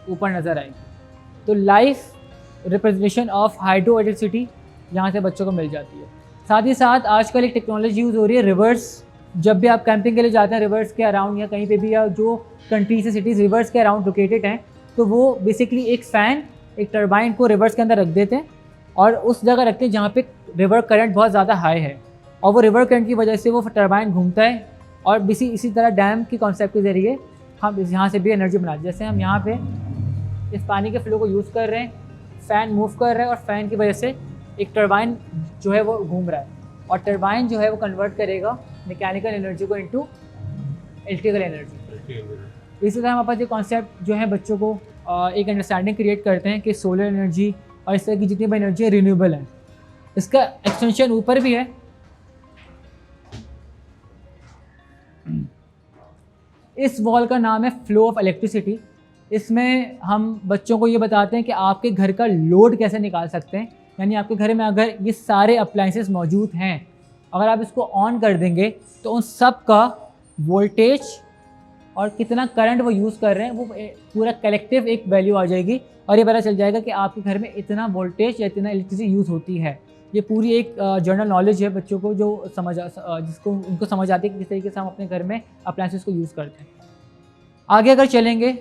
ऊपर नज़र आएगी। तो life representation of hydro electricity यहाँ से बच्चों को मिल जाती है। साथ ही साथ आजकल एक टेक्नोलॉजी यूज़ हो रही है रिवर्स। जब भी आप कैंपिंग के लिए जाते हैं रिवर्स के अराउंड या कहीं पे भी, या जो कंट्रीज से सिटीज़ रिवर्स के अराउंड लोकेटेड हैं, तो वो बेसिकली एक फ़ैन एक टरबाइन को रिवर्स के अंदर रख देते हैं और उस जगह रखते हैं जहाँ पे रिवर करंट बहुत ज़्यादा हाई है, और वो रिवर करंट की वजह से वो टरबाइन घूमता है। और इसी तरह डैम के कॉन्सेप्ट के ज़रिए हम यहाँ से भी एनर्जी बनाते हैं। जैसे हम यहाँ पे इस पानी के फ्लो को यूज़ कर रहे हैं, फ़ैन मूव कर रहा है और फ़ैन की वजह से एक टरबाइन जो है वो घूम रहा है, और टरबाइन जो है वो कन्वर्ट करेगा मैकेनिकल एनर्जी को इनटू इलेक्ट्रिकल एनर्जी। इसी तरह हमारे पास ये कॉन्सेप्ट जो है बच्चों को एक अंडरस्टैंडिंग क्रिएट करते हैं कि सोलर एनर्जी और इस तरह की जितनी भी एनर्जी है रिन्यूएबल है। इसका एक्सटेंशन ऊपर भी है। इस वॉल का नाम है फ्लो ऑफ इलेक्ट्रिसिटी। इसमें हम बच्चों को ये बताते हैं कि आपके घर का लोड कैसे निकाल सकते हैं। यानी आपके घर में अगर ये सारे अप्लाइंसेस मौजूद हैं, अगर आप इसको ऑन कर देंगे तो उन सब का वोल्टेज और कितना करंट वो यूज़ कर रहे हैं वो पूरा कलेक्टिव एक वैल्यू आ जाएगी, और ये पता चल जाएगा कि आपके घर में इतना वोल्टेज या इतना इलेक्ट्रिसिटी यूज़ होती है। ये पूरी एक जनरल नॉलेज है बच्चों को, जो जिसको उनको समझ आती है कि किस तरीके से हम अपने घर में अप्लाइंसेस को यूज़ करते हैं। आगे अगर चलेंगे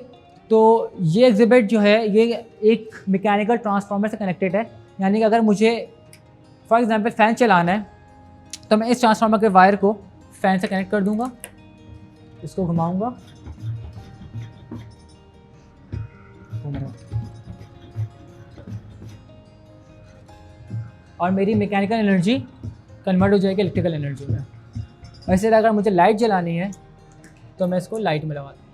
तो ये एग्जिबिट जो है ये एक मैकेनिकल ट्रांसफार्मर से कनेक्टेड है। यानी कि अगर मुझे फॉर एग्जांपल फ़ैन चलाना है तो मैं इस ट्रांसफार्मर के वायर को फ़ैन से कनेक्ट कर दूंगा, इसको घुमाऊंगा, और मेरी मैकेनिकल एनर्जी कन्वर्ट हो जाएगी इलेक्ट्रिकल एनर्जी में। वैसे अगर मुझे लाइट जलानी है तो मैं इसको लाइट में लगा दूँगा।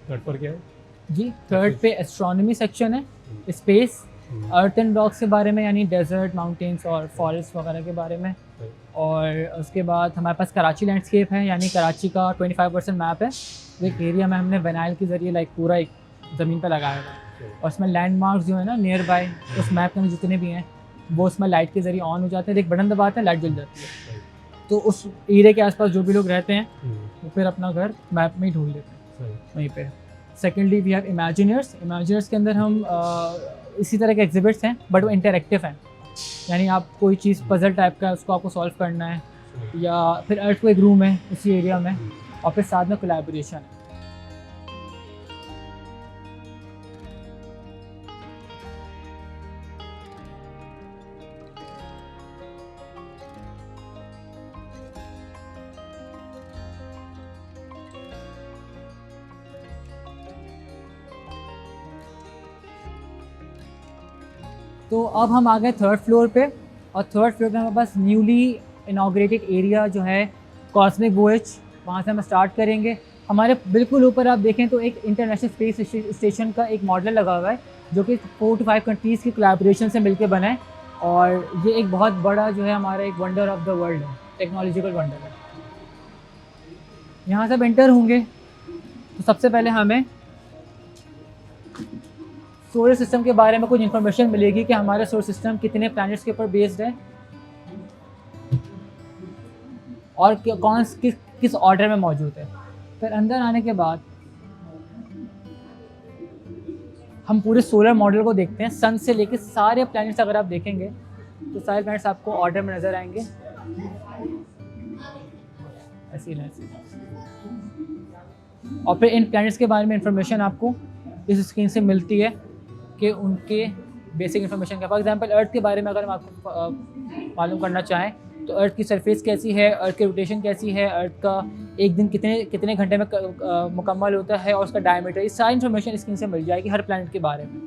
थर्ड पर क्या है जी? थर्ड पे एस्ट्रोनॉमी सेक्शन है, स्पेस, अर्थ एंड रॉक्स के बारे में, यानी डेजर्ट, माउंटेन्स और फॉरेस्ट वगैरह के बारे में। और उसके बाद हमारे पास कराची लैंडस्केप है, यानी कराची का 25% मैप है। एक एरिया में हमने विनाइल के ज़रिए पूरा एक ज़मीन पर लगाया हुआ है, और उसमें लैंडमार्क्स जो है ना नियर बाय उस मैप के अंदर जितने भी हैं वो उसमें लाइट के ज़रिए ऑन हो जाते हैं। एक बटन दबाते हैं, लाइट जल जाती है। तो उस एरिया के आसपास जो भी लोग रहते हैं वो फिर अपना घर मैप में ही ढूंढ लेते हैं वहीं पे। Secondly we have imaginers. Imaginers के अंदर हम इसी तरह के एग्जिबिट्स हैं, बट वो इंटरेक्टिव हैं। यानी आप कोई चीज़ पजल टाइप का उसको आपको सॉल्व करना है, या फिर अर्थ को एक रूम है उसी एरिया में, और फिर साथ में कोलैबोरेशन है। तो अब हम आ गए थर्ड फ्लोर पे, और थर्ड फ्लोर पे हमारे पास न्यूली इनाग्रेटेड एरिया जो है कॉस्मिक वॉयज, वहाँ से हम स्टार्ट करेंगे। हमारे बिल्कुल ऊपर आप देखें तो एक इंटरनेशनल स्पेस स्टेशन का एक मॉडल लगा हुआ है जो कि 4 to 5 कंट्रीज़ की कोलैबोरेशन से मिलकर बना है, और ये एक बहुत बड़ा जो है हमारा एक वंडर ऑफ द वर्ल्ड है, टेक्नोलॉजिकल वंडर है। यहाँ से एंटर होंगे तो सबसे पहले हमें सोलर सिस्टम के बारे में कुछ इन्फॉर्मेशन मिलेगी कि हमारा सोलर सिस्टम कितने प्लैनेट्स के ऊपर बेस्ड है और किस ऑर्डर में मौजूद है। फिर अंदर आने के बाद हम पूरे सोलर मॉडल को देखते हैं, सन से लेकर सारे प्लैनेट्स अगर आप देखेंगे तो सारे प्लैनेट्स आपको ऑर्डर में नज़र आएंगे, ऐसे ही। और फिर इन प्लैनेट्स के बारे में इंफॉर्मेशन आपको इस स्क्रीन से मिलती है कि उनके बेसिक इन्फॉर्मेशन का। फॉर एग्जांपल अर्थ के बारे में अगर हम आपको मालूम करना चाहें तो अर्थ की सरफेस कैसी है, अर्थ की रोटेशन कैसी है, अर्थ का एक दिन कितने घंटे में मुकम्मल होता है और उसका डायमीटर, ये सारी इन्फॉर्मेशन स्क्रीन से मिल जाएगी हर प्लैनेट के बारे में।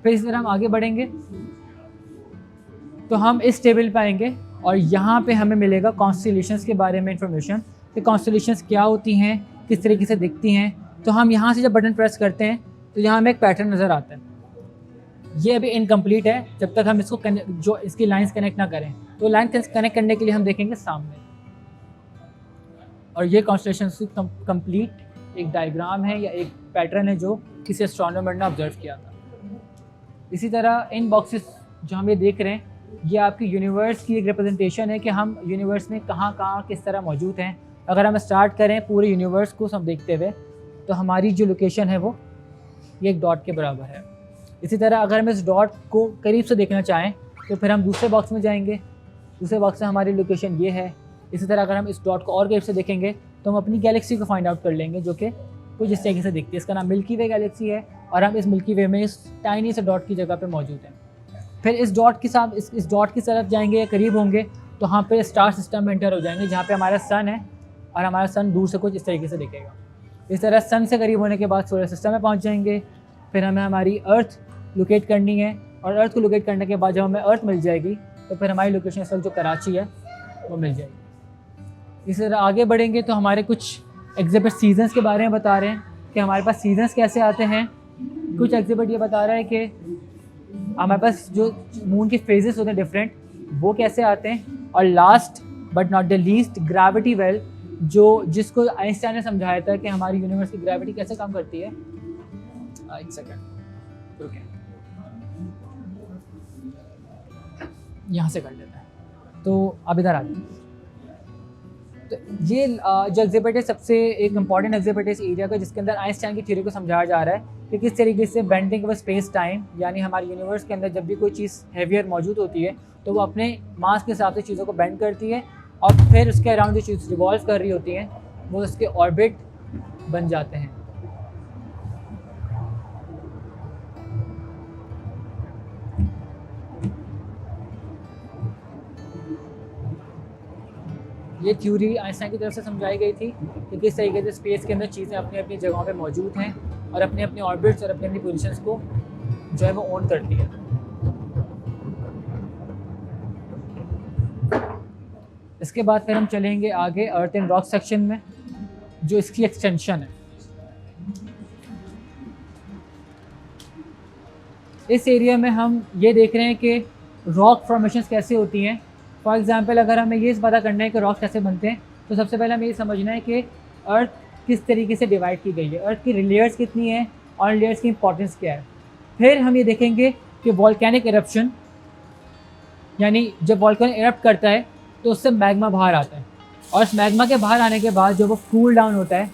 फिर इस तरह हम आगे बढ़ेंगे तो हम इस टेबल पे आएंगे और यहाँ पे हमें मिलेगा कॉन्स्टेलेशंस के बारे में इंफॉर्मेशन कि कॉन्स्टेलेशंस क्या होती हैं, किस तरीके से दिखती हैं। तो हम यहाँ से जब बटन प्रेस करते हैं तो यहाँ हमें एक पैटर्न नज़र आता है। ये अभी इनकम्प्लीट है जब तक हम इसको जो इसकी लाइंस कनेक्ट ना करें। तो लाइन कनेक्ट करने के लिए हम देखेंगे सामने, और ये कॉन्स्टेलेशन से कंप्लीट एक डायग्राम है या एक पैटर्न है जो किसी एस्ट्रोनॉमर ने ऑब्जर्व किया था। इसी तरह इन बॉक्सेस जो हम ये देख रहे हैं ये आपकी यूनिवर्स की एक रिप्रेजेंटेशन है कि हम यूनिवर्स में कहाँ कहाँ किस तरह मौजूद हैं। अगर हम स्टार्ट करें पूरे यूनिवर्स को सब देखते हुए तो हमारी जो लोकेशन है वो ये एक डॉट के बराबर है। इसी तरह अगर हम इस डॉट को करीब से देखना चाहें तो फिर हम दूसरे बॉक्स में जाएंगे, दूसरे बॉक्स में हमारी लोकेशन ये है। इसी तरह अगर हम इस डॉट को और करीब से देखेंगे तो हम अपनी गैलेक्सी को फाइंड आउट कर लेंगे जो कि कुछ इस तरीके से दिखती है। इसका नाम मिल्की वे गैलेक्सी है और हम इस मिल्की वे में इस टाइनी से डॉट की जगह पे मौजूद हैं। फिर इस डॉट के साथ इस डॉट की तरफ जाएंगे या करीब होंगे तो यहाँ पे स्टार सिस्टम में एंटर हो जाएंगे जहाँ पे हमारा सन है और हमारा सन दूर से कुछ इस तरीके से दिखेगा। इस तरह सन से करीब होने के बाद सोलर सिस्टम में पहुँच जाएंगे। फिर हमें हमारी अर्थ लोकेट करनी है और अर्थ को लोकेट करने के बाद जब हमें अर्थ मिल जाएगी तो फिर हमारी लोकेशन इस वक्त जो कराची है वो मिल जाएगी। इसी तरह आगे बढ़ेंगे तो हमारे कुछ एग्जिबिट सीजन्स के बारे में बता रहे हैं कि हमारे पास सीजन्स कैसे आते हैं। कुछ एग्जिबिट ये बता रहा है कि हमारे पास जो मून के फेजेस होते हैं डिफरेंट वो कैसे आते हैं। और last but not the least gravity well जिसको आइंस्टाइन ने समझाया था कि हमारी यूनिवर्स की ग्रेविटी कैसे काम करती है। एक सेकेंड रुके, यहाँ से कर लेते हैं। तो अब इधर आते हैं। तो ये जो एग्जिबिट है सबसे एक इम्पॉर्टेंट एग्जिबिट है इस एरिया का जिसके अंदर आइंस्टाइन की थ्योरी को समझाया जा रहा है कि किस तरीके से बेंडिंग ऑफ स्पेस टाइम, यानी हमारे यूनिवर्स के अंदर जब भी कोई चीज़ हैवियर मौजूद होती है तो वो अपने मास के हिसाब से चीज़ों को बेंड करती है और फिर उसके अराउंड जो चीज़ रिवॉल्व कर रही होती हैं वो उसके ऑर्बिट बन जाते हैं। ये थ्योरी आइंस्टाइन की तरफ से समझाई गई थी कि किस तरीके से स्पेस के अंदर चीज़ें अपनी अपनी जगहों पे मौजूद हैं और अपने अपने ऑर्बिट्स और अपनी अपनी पोजीशंस को जो है वो ओन करती है। इसके बाद फिर हम चलेंगे आगे अर्थ एंड रॉक सेक्शन में जो इसकी एक्सटेंशन है। इस एरिया में हम ये देख रहे हैं कि रॉक फॉर्मेशंस कैसे होती हैं। फॉर एग्जांपल अगर हमें ये पता करना है कि रॉक कैसे बनते हैं तो सबसे पहले हमें ये समझना है कि अर्थ किस तरीके से डिवाइड की गई है, अर्थ की लेयर्स कितनी है और लेयर्स की इंपॉर्टेंस क्या है। फिर हम ये देखेंगे कि वॉल्केनिक इरप्शन, यानी जब वॉल्केनो इरप्ट करता है तो उससे मैग्मा बाहर आता है और इस मैग्मा के बाहर आने के बाद जब वो कूल डाउन होता है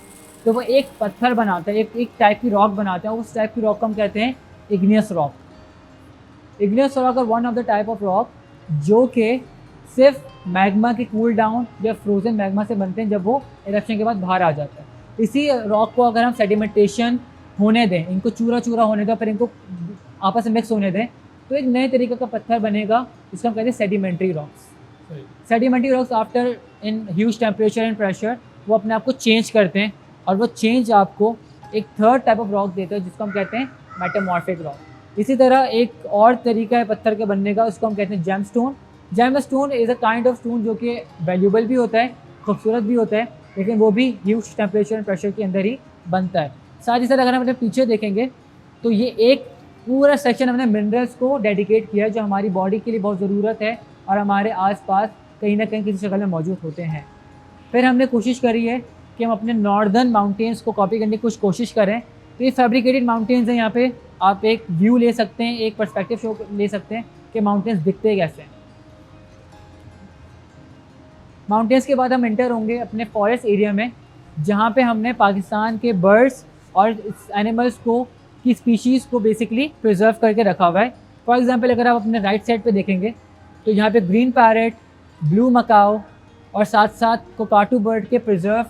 तो वो एक पत्थर बनाता है, एक टाइप की रॉक बनाता है। उस टाइप की रॉक को हम कहते हैं इग्नियस रॉक। इग्नियस रॉक और one of the type of rock जो कि सिर्फ मैग्मा के कूल डाउन या फ्रोजन मैग्मा से बनते हैं जब वो इरप्शन के बाद बाहर आ जाता है। इसी रॉक को अगर हम सेडिमेंटेशन होने दें, इनको चूरा चूरा होने दें, फिर इनको आपस में मिक्स होने दें तो एक नए तरीके का पत्थर बनेगा जिसको हम कहते हैं sedimentary rocks. Sedimentary rocks after in huge temperature and pressure वो अपने आप को चेंज करते हैं और वो चेंज आपको एक थर्ड टाइप ऑफ रॉक देता है जिसको हम कहते हैं मेटामॉर्फिक रॉक। इसी तरह एक और तरीका है पत्थर के बनने का, उसको हम कहते हैं gemstone. Gemstone is a kind of stone जो कि वैल्यूबल भी होता है खूबसूरत भी होता है, लेकिन वो भी ह्यूज टेम्परेचर एंड प्रेशर के अंदर ही बनता है। साथ ही साथ अगर हम अपने पीछे देखेंगे तो ये एक पूरा सेक्शन हमने मिनरल्स को डेडिकेट किया है, जो हमारी बॉडी के लिए बहुत ज़रूरत है और हमारे आसपास कहीं ना कहीं किसी शक्ल में मौजूद होते हैं। फिर हमने कोशिश करी है कि हम अपने नॉर्दर्न माउंटेन्स को कॉपी करने की कुछ कोशिश करें। तो ये फैब्रिकेटेड माउंटेन्स हैं, यहाँ पे आप एक व्यू ले सकते हैं, एक पर्सपेक्टिव शो ले सकते हैं कि माउंटेन्स दिखते कैसे हैं। माउंटेन्स के बाद हम इंटर होंगे अपने फॉरेस्ट एरिया में, जहाँ पे हमने पाकिस्तान के बर्ड्स और एनिमल्स को की स्पीशीज़ को बेसिकली प्रिजर्व करके रखा हुआ है। फॉर एग्जांपल अगर आप अपने राइट साइड पे देखेंगे तो यहाँ पे ग्रीन पैरेट, ब्लू मकाओ और साथ साथ कोकाटू बर्ड के प्रिजर्व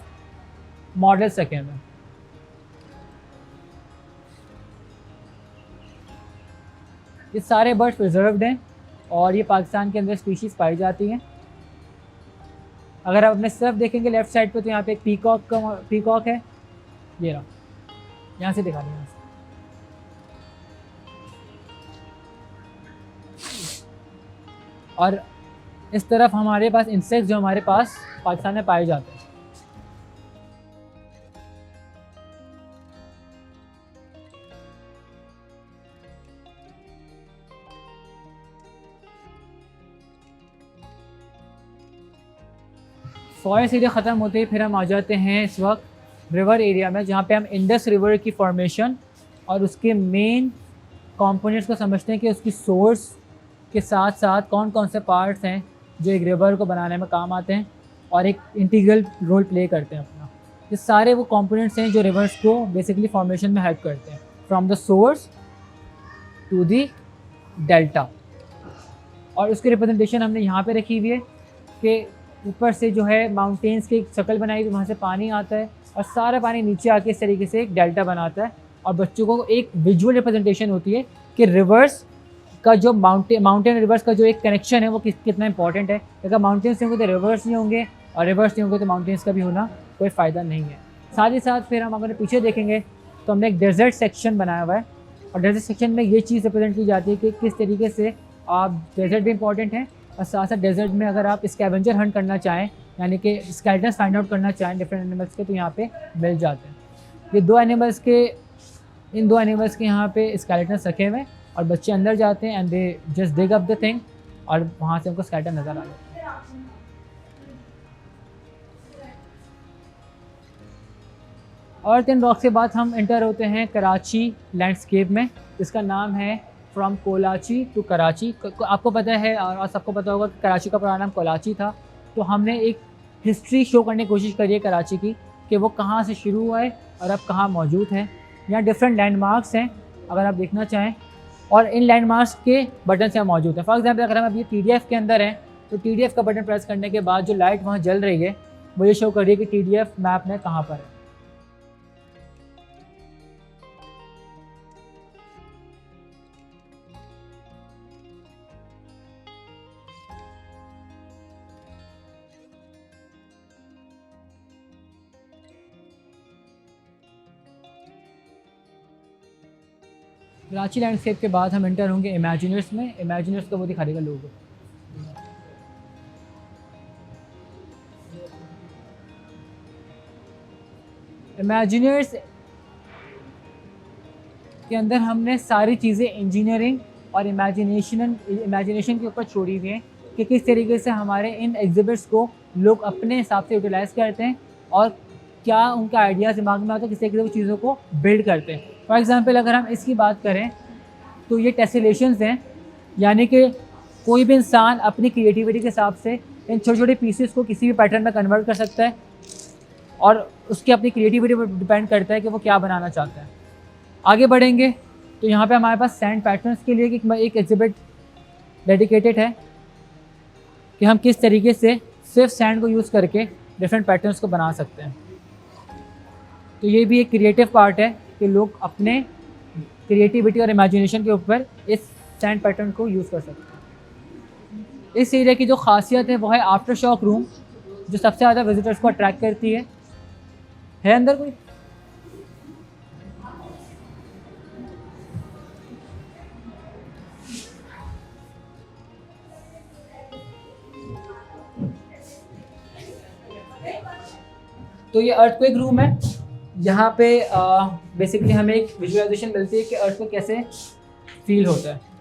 मॉडल्स रखे हुए हैं। ये सारे बर्ड्स प्रिजर्व्ड हैं और ये पाकिस्तान के अंदर स्पीशीज़ पाई जाती हैं। अगर आप अपने सिर्फ देखेंगे लेफ्ट साइड पे तो यहाँ पे एक पीकॉक है, ये रहा, यहाँ से दिखा दें। और इस तरफ हमारे पास इंसेक्ट्स जो हमारे पास पाकिस्तान में पाए जाते हैं। फॉरेस्ट एरिया ख़त्म होते ही फिर हम आ जाते हैं इस वक्त रिवर एरिया में, जहाँ पे हम इंडस रिवर की फॉर्मेशन और उसके मेन कंपोनेंट्स को समझते हैं कि उसकी सोर्स के साथ साथ कौन कौन से पार्ट्स हैं जो एक रिवर को बनाने में काम आते हैं और एक इंटीग्रल रोल प्ले करते हैं अपना। ये सारे वो कंपोनेंट्स हैं जो रिवर्स को बेसिकली फॉर्मेशन में हेल्प करते हैं, from the source to the delta. और उसकी रिप्रेजेंटेशन हमने यहाँ पे रखी हुई है कि ऊपर से जो है माउंटेन्स की एक शक्ल बनाई हुई, वहाँ से पानी आता है और सारा पानी नीचे आके इस तरीके से एक डेल्टा बनाता है और बच्चों को एक विजुअल रिप्रेजेंटेशन होती है कि रिवर्स का जो माउंटेन रिवर्स का जो एक कनेक्शन है वो कितना इंपॉर्टेंट है। अगर माउंटेन्स नहीं होंगे तो रिवर्स नहीं होंगे और रिवर्स नहीं होंगे तो माउंटेन्स का भी होना कोई फ़ायदा नहीं है। साथ ही साथ फिर हम अगर पीछे देखेंगे तो हमने एक डेजर्ट सेक्शन बनाया हुआ है और डेजर्ट सेक्शन में ये चीज़ रिप्रेजेंट की जाती है कि किस तरीके से आप डेजर्ट भी इंपॉर्टेंट है और साथ साथ डेजर्ट में अगर आप स्कैवेंजर हंट करना चाहें, यानी कि स्केलेटन्स फाइंड आउट करना चाहें डिफरेंट एनिमल्स के, तो यहाँ पे मिल जाते हैं। ये इन दो एनिमल्स के यहाँ पे स्केलेटन्स रखे हुए हैं और बच्चे अंदर जाते हैं and they just dig up the thing और वहाँ से उनको स्केलेटन नज़र आ जाता है। और 10 रॉक्स के बाद हम इंटर होते हैं कराची लैंडस्केप में, जिसका नाम है फ्रॉम कोलाची टू कराची। आपको पता है और सबको पता होगा कि कराची का पुराना नाम कोलाची था। तो हमने एक हिस्ट्री शो करने की कोशिश करी है कराची की कि वो कहाँ से शुरू हुआ है और अब कहाँ मौजूद है। यहाँ डिफरेंट लैंडमार्क्स हैं अगर आप देखना चाहें और इन लैंडमार्क्स के बटन से मौजूद है। फॉर एग्जाम्पल अगर हम अभी TDF के अंदर हैं तो TDF का बटन प्रेस करने के बाद जो लाइट वहाँ जल रही है वो ये शो कर रही है कि TDF मैप में कहाँ पर है। कराची लैंडस्केप के बाद हम इंटर होंगे इमेजिनर्स में। इमेजिनर्स का वो दिखा देगा लोगो। इमेजिनर्स के अंदर हमने सारी चीज़ें इंजीनियरिंग और इमेजिनेशन के ऊपर छोड़ी हुई हैं कि किस तरीके से हमारे इन एग्जिबिट्स को लोग अपने हिसाब से यूटिलाइज़ करते हैं और क्या उनका आइडियाज़ दिमाग में आता है, किस तरीके से वो चीज़ों को बिल्ड करते हैं। फॉर एग्जांपल अगर हम इसकी बात करें तो ये टेसेलेशंस हैं, यानी कि कोई भी इंसान अपनी क्रिएटिविटी के हिसाब से इन छोटे छोटे पीसेस को किसी भी पैटर्न में कन्वर्ट कर सकता है और उसकी अपनी क्रिएटिविटी पर डिपेंड करता है कि वो क्या बनाना चाहता है। आगे बढ़ेंगे तो यहाँ पे हमारे पास सैंड पैटर्न्स के लिए एक एग्जिबिट डेडिकेटेड है कि हम किस तरीके से सिर्फ सैंड को यूज़ करके डिफरेंट पैटर्न्स को बना सकते हैं। तो ये भी एक क्रिएटिव पार्ट है कि लोग अपने क्रिएटिविटी और इमेजिनेशन के ऊपर इस सैंड पैटर्न को यूज़ कर सकते हैं। इस एरिया की जो खासियत है वो है आफ्टर शॉक रूम, जो सबसे ज़्यादा विजिटर्स को अट्रैक्ट करती है अंदर कोई? तो ये अर्थक्वेक रूम है। यहाँ पे बेसिकली हमें एक विजुअलाइजेशन मिलती है कि अर्थक्वेक कैसे फील होता है।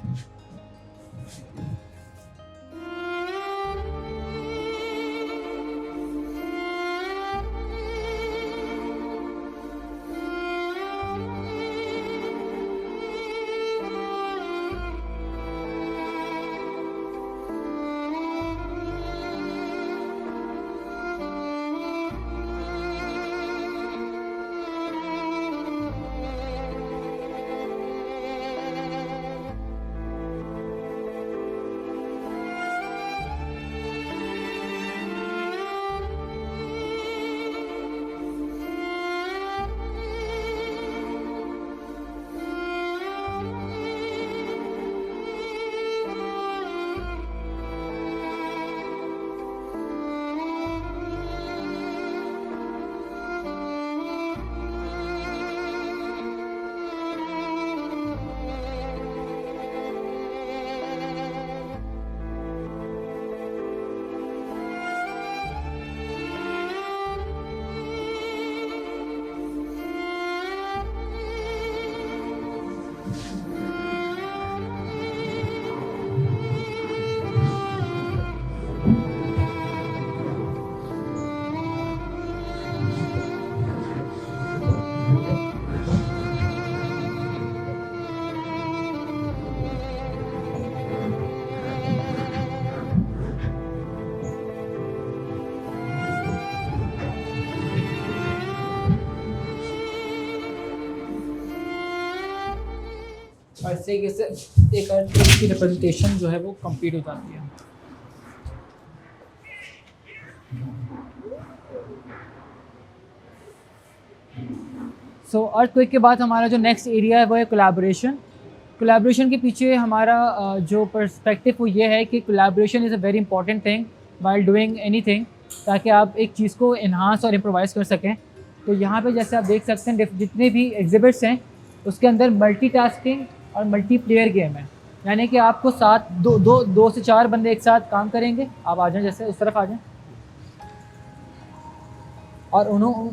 और इस तरीके से एक अर्थक्वेक की रिप्रेजेंटेशन जो है वो कंप्लीट हो जाती है। सो अर्थक्वेक के बाद हमारा जो नेक्स्ट एरिया है वो है कोलैबोरेशन। कोलैबोरेशन के पीछे हमारा जो पर्सपेक्टिव वो ये है कि collaboration is a very important thing while doing anything, ताकि आप एक चीज़ को इन्हांस और इम्प्रोवाइज कर सकें। तो यहाँ पे जैसे आप देख सकते हैं जितने भी एग्जिबिट्स हैं उसके अंदर मल्टीटास्किंग और मल्टीप्लेयर गेम है, यानी कि आपको साथ दो से चार बंदे एक साथ काम करेंगे। आप आ जाएं, जैसे उस तरफ आ जाएं, और उन्होंने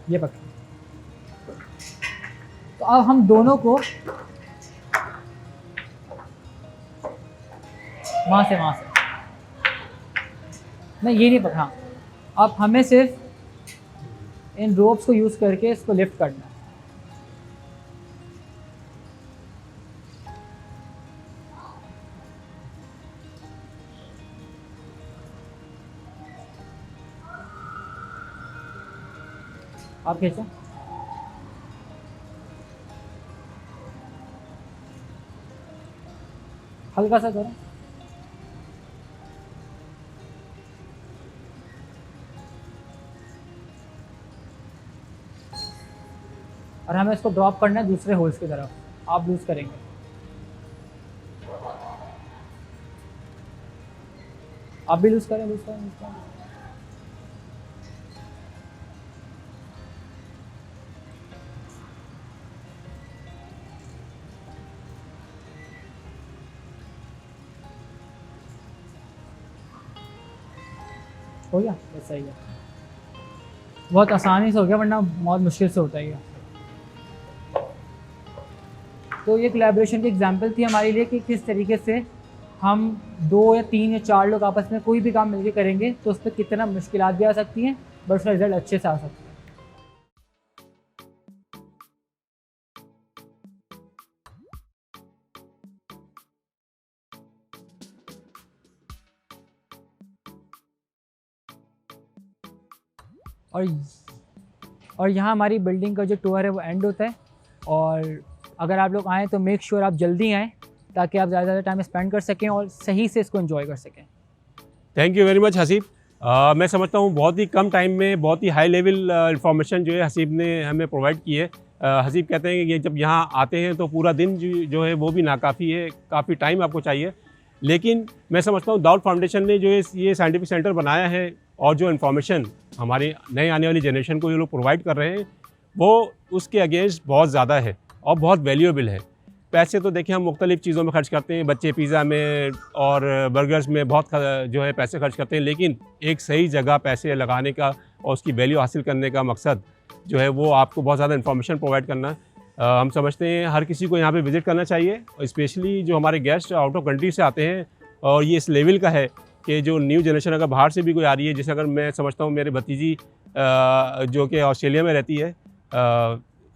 ये पकड़, तो अब हम दोनों को वहाँ से नहीं, ये नहीं पकड़ा। अब हमें सिर्फ इन रोप्स को यूज़ करके इसको लिफ्ट करना है। आप खींचें, हल्का सा करो। और हमें इसको ड्रॉप करना है दूसरे होल्स की तरफ। आप लूज करेंगे, आप भी लूज करें, लूज करें। हो गया, ऐसा ही है। बहुत आसानी से हो गया, वरना बहुत मुश्किल से होता है ये। तो ये कोलैबोरेशन की एग्जांपल थी हमारे लिए कि किस तरीके से हम 2 या 3 या 4 लोग आपस में कोई भी काम मिलकर करेंगे तो उस पर कितना मुश्किलात भी आ सकती हैं, बट उसका रिजल्ट अच्छे से आ सकता है। और यहाँ हमारी बिल्डिंग का जो टूर है वो एंड होता है। और अगर आप लोग आएँ तो मेक श्योर आप जल्दी आएँ, ताकि आप ज़्यादा टाइम स्पेंड कर सकें और सही से इसको एंजॉय कर सकें। Thank you very much Haseeb. मैं समझता हूँ बहुत ही कम टाइम में बहुत ही हाई लेवल इंफॉर्मेशन जो है हसीब ने हमें प्रोवाइड की है। हसीब कहते हैं कि जब यहाँ आते हैं तो पूरा दिन जो है वो भी नाकाफ़ी है, काफ़ी टाइम आपको चाहिए। लेकिन मैं समझता हूँ दाऊद फाउंडेशन ने जो ये साइंटिफिक सेंटर बनाया है और जो इन्फॉर्मेशन हमारे नए आने वाली जनरेशन को ये लोग प्रोवाइड कर रहे हैं वो उसके अगेंस्ट बहुत ज़्यादा है और बहुत वैल्यूएबल है। पैसे तो देखिए हम मुख्तलिफ़ चीज़ों में खर्च करते हैं, बच्चे पिज़्ज़ा में और बर्गर्स में बहुत जो है पैसे खर्च करते हैं, लेकिन एक सही जगह पैसे लगाने का और उसकी वैल्यू हासिल करने का मकसद जो है वो आपको बहुत ज़्यादा इन्फॉर्मेशन प्रोवाइड करना है। हम समझते हैं हर किसी को यहाँ पे विज़िट करना चाहिए, स्पेशली जो हमारे गेस्ट आउट ऑफ कंट्री से आते हैं और ये इस लेवल का है कि जो न्यू जनरेशन अगर बाहर से भी कोई आ रही है, जैसे अगर मैं समझता हूँ मेरे भतीजी जो कि ऑस्ट्रेलिया में रहती है,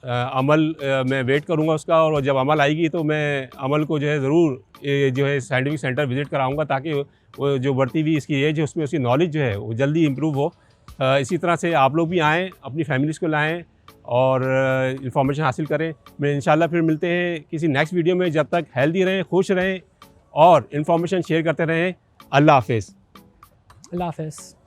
अमल मैं वेट करूँगा उसका, और जब अमल आएगी तो मैं अमल को जो है ज़रूर जो है साइंटिफिक सेंटर विज़िट कराऊँगा, ताकि वो जो बढ़ती हुई इसकी एज है उसमें उसकी नॉलेज जो है वो जल्दी इम्प्रूव हो। इसी तरह से आप लोग भी आएँ, अपनी फैमिलीज़ को लाएँ और इन्फॉर्मेशन हासिल करें। मैं इंशाल्लाह फिर मिलते हैं किसी नेक्स्ट वीडियो में। जब तक हेल्दी रहें, खुश रहें और इन्फॉर्मेशन शेयर करते रहें। अल्लाह हाफ़िज़। अल्लाह हाफ़िज़।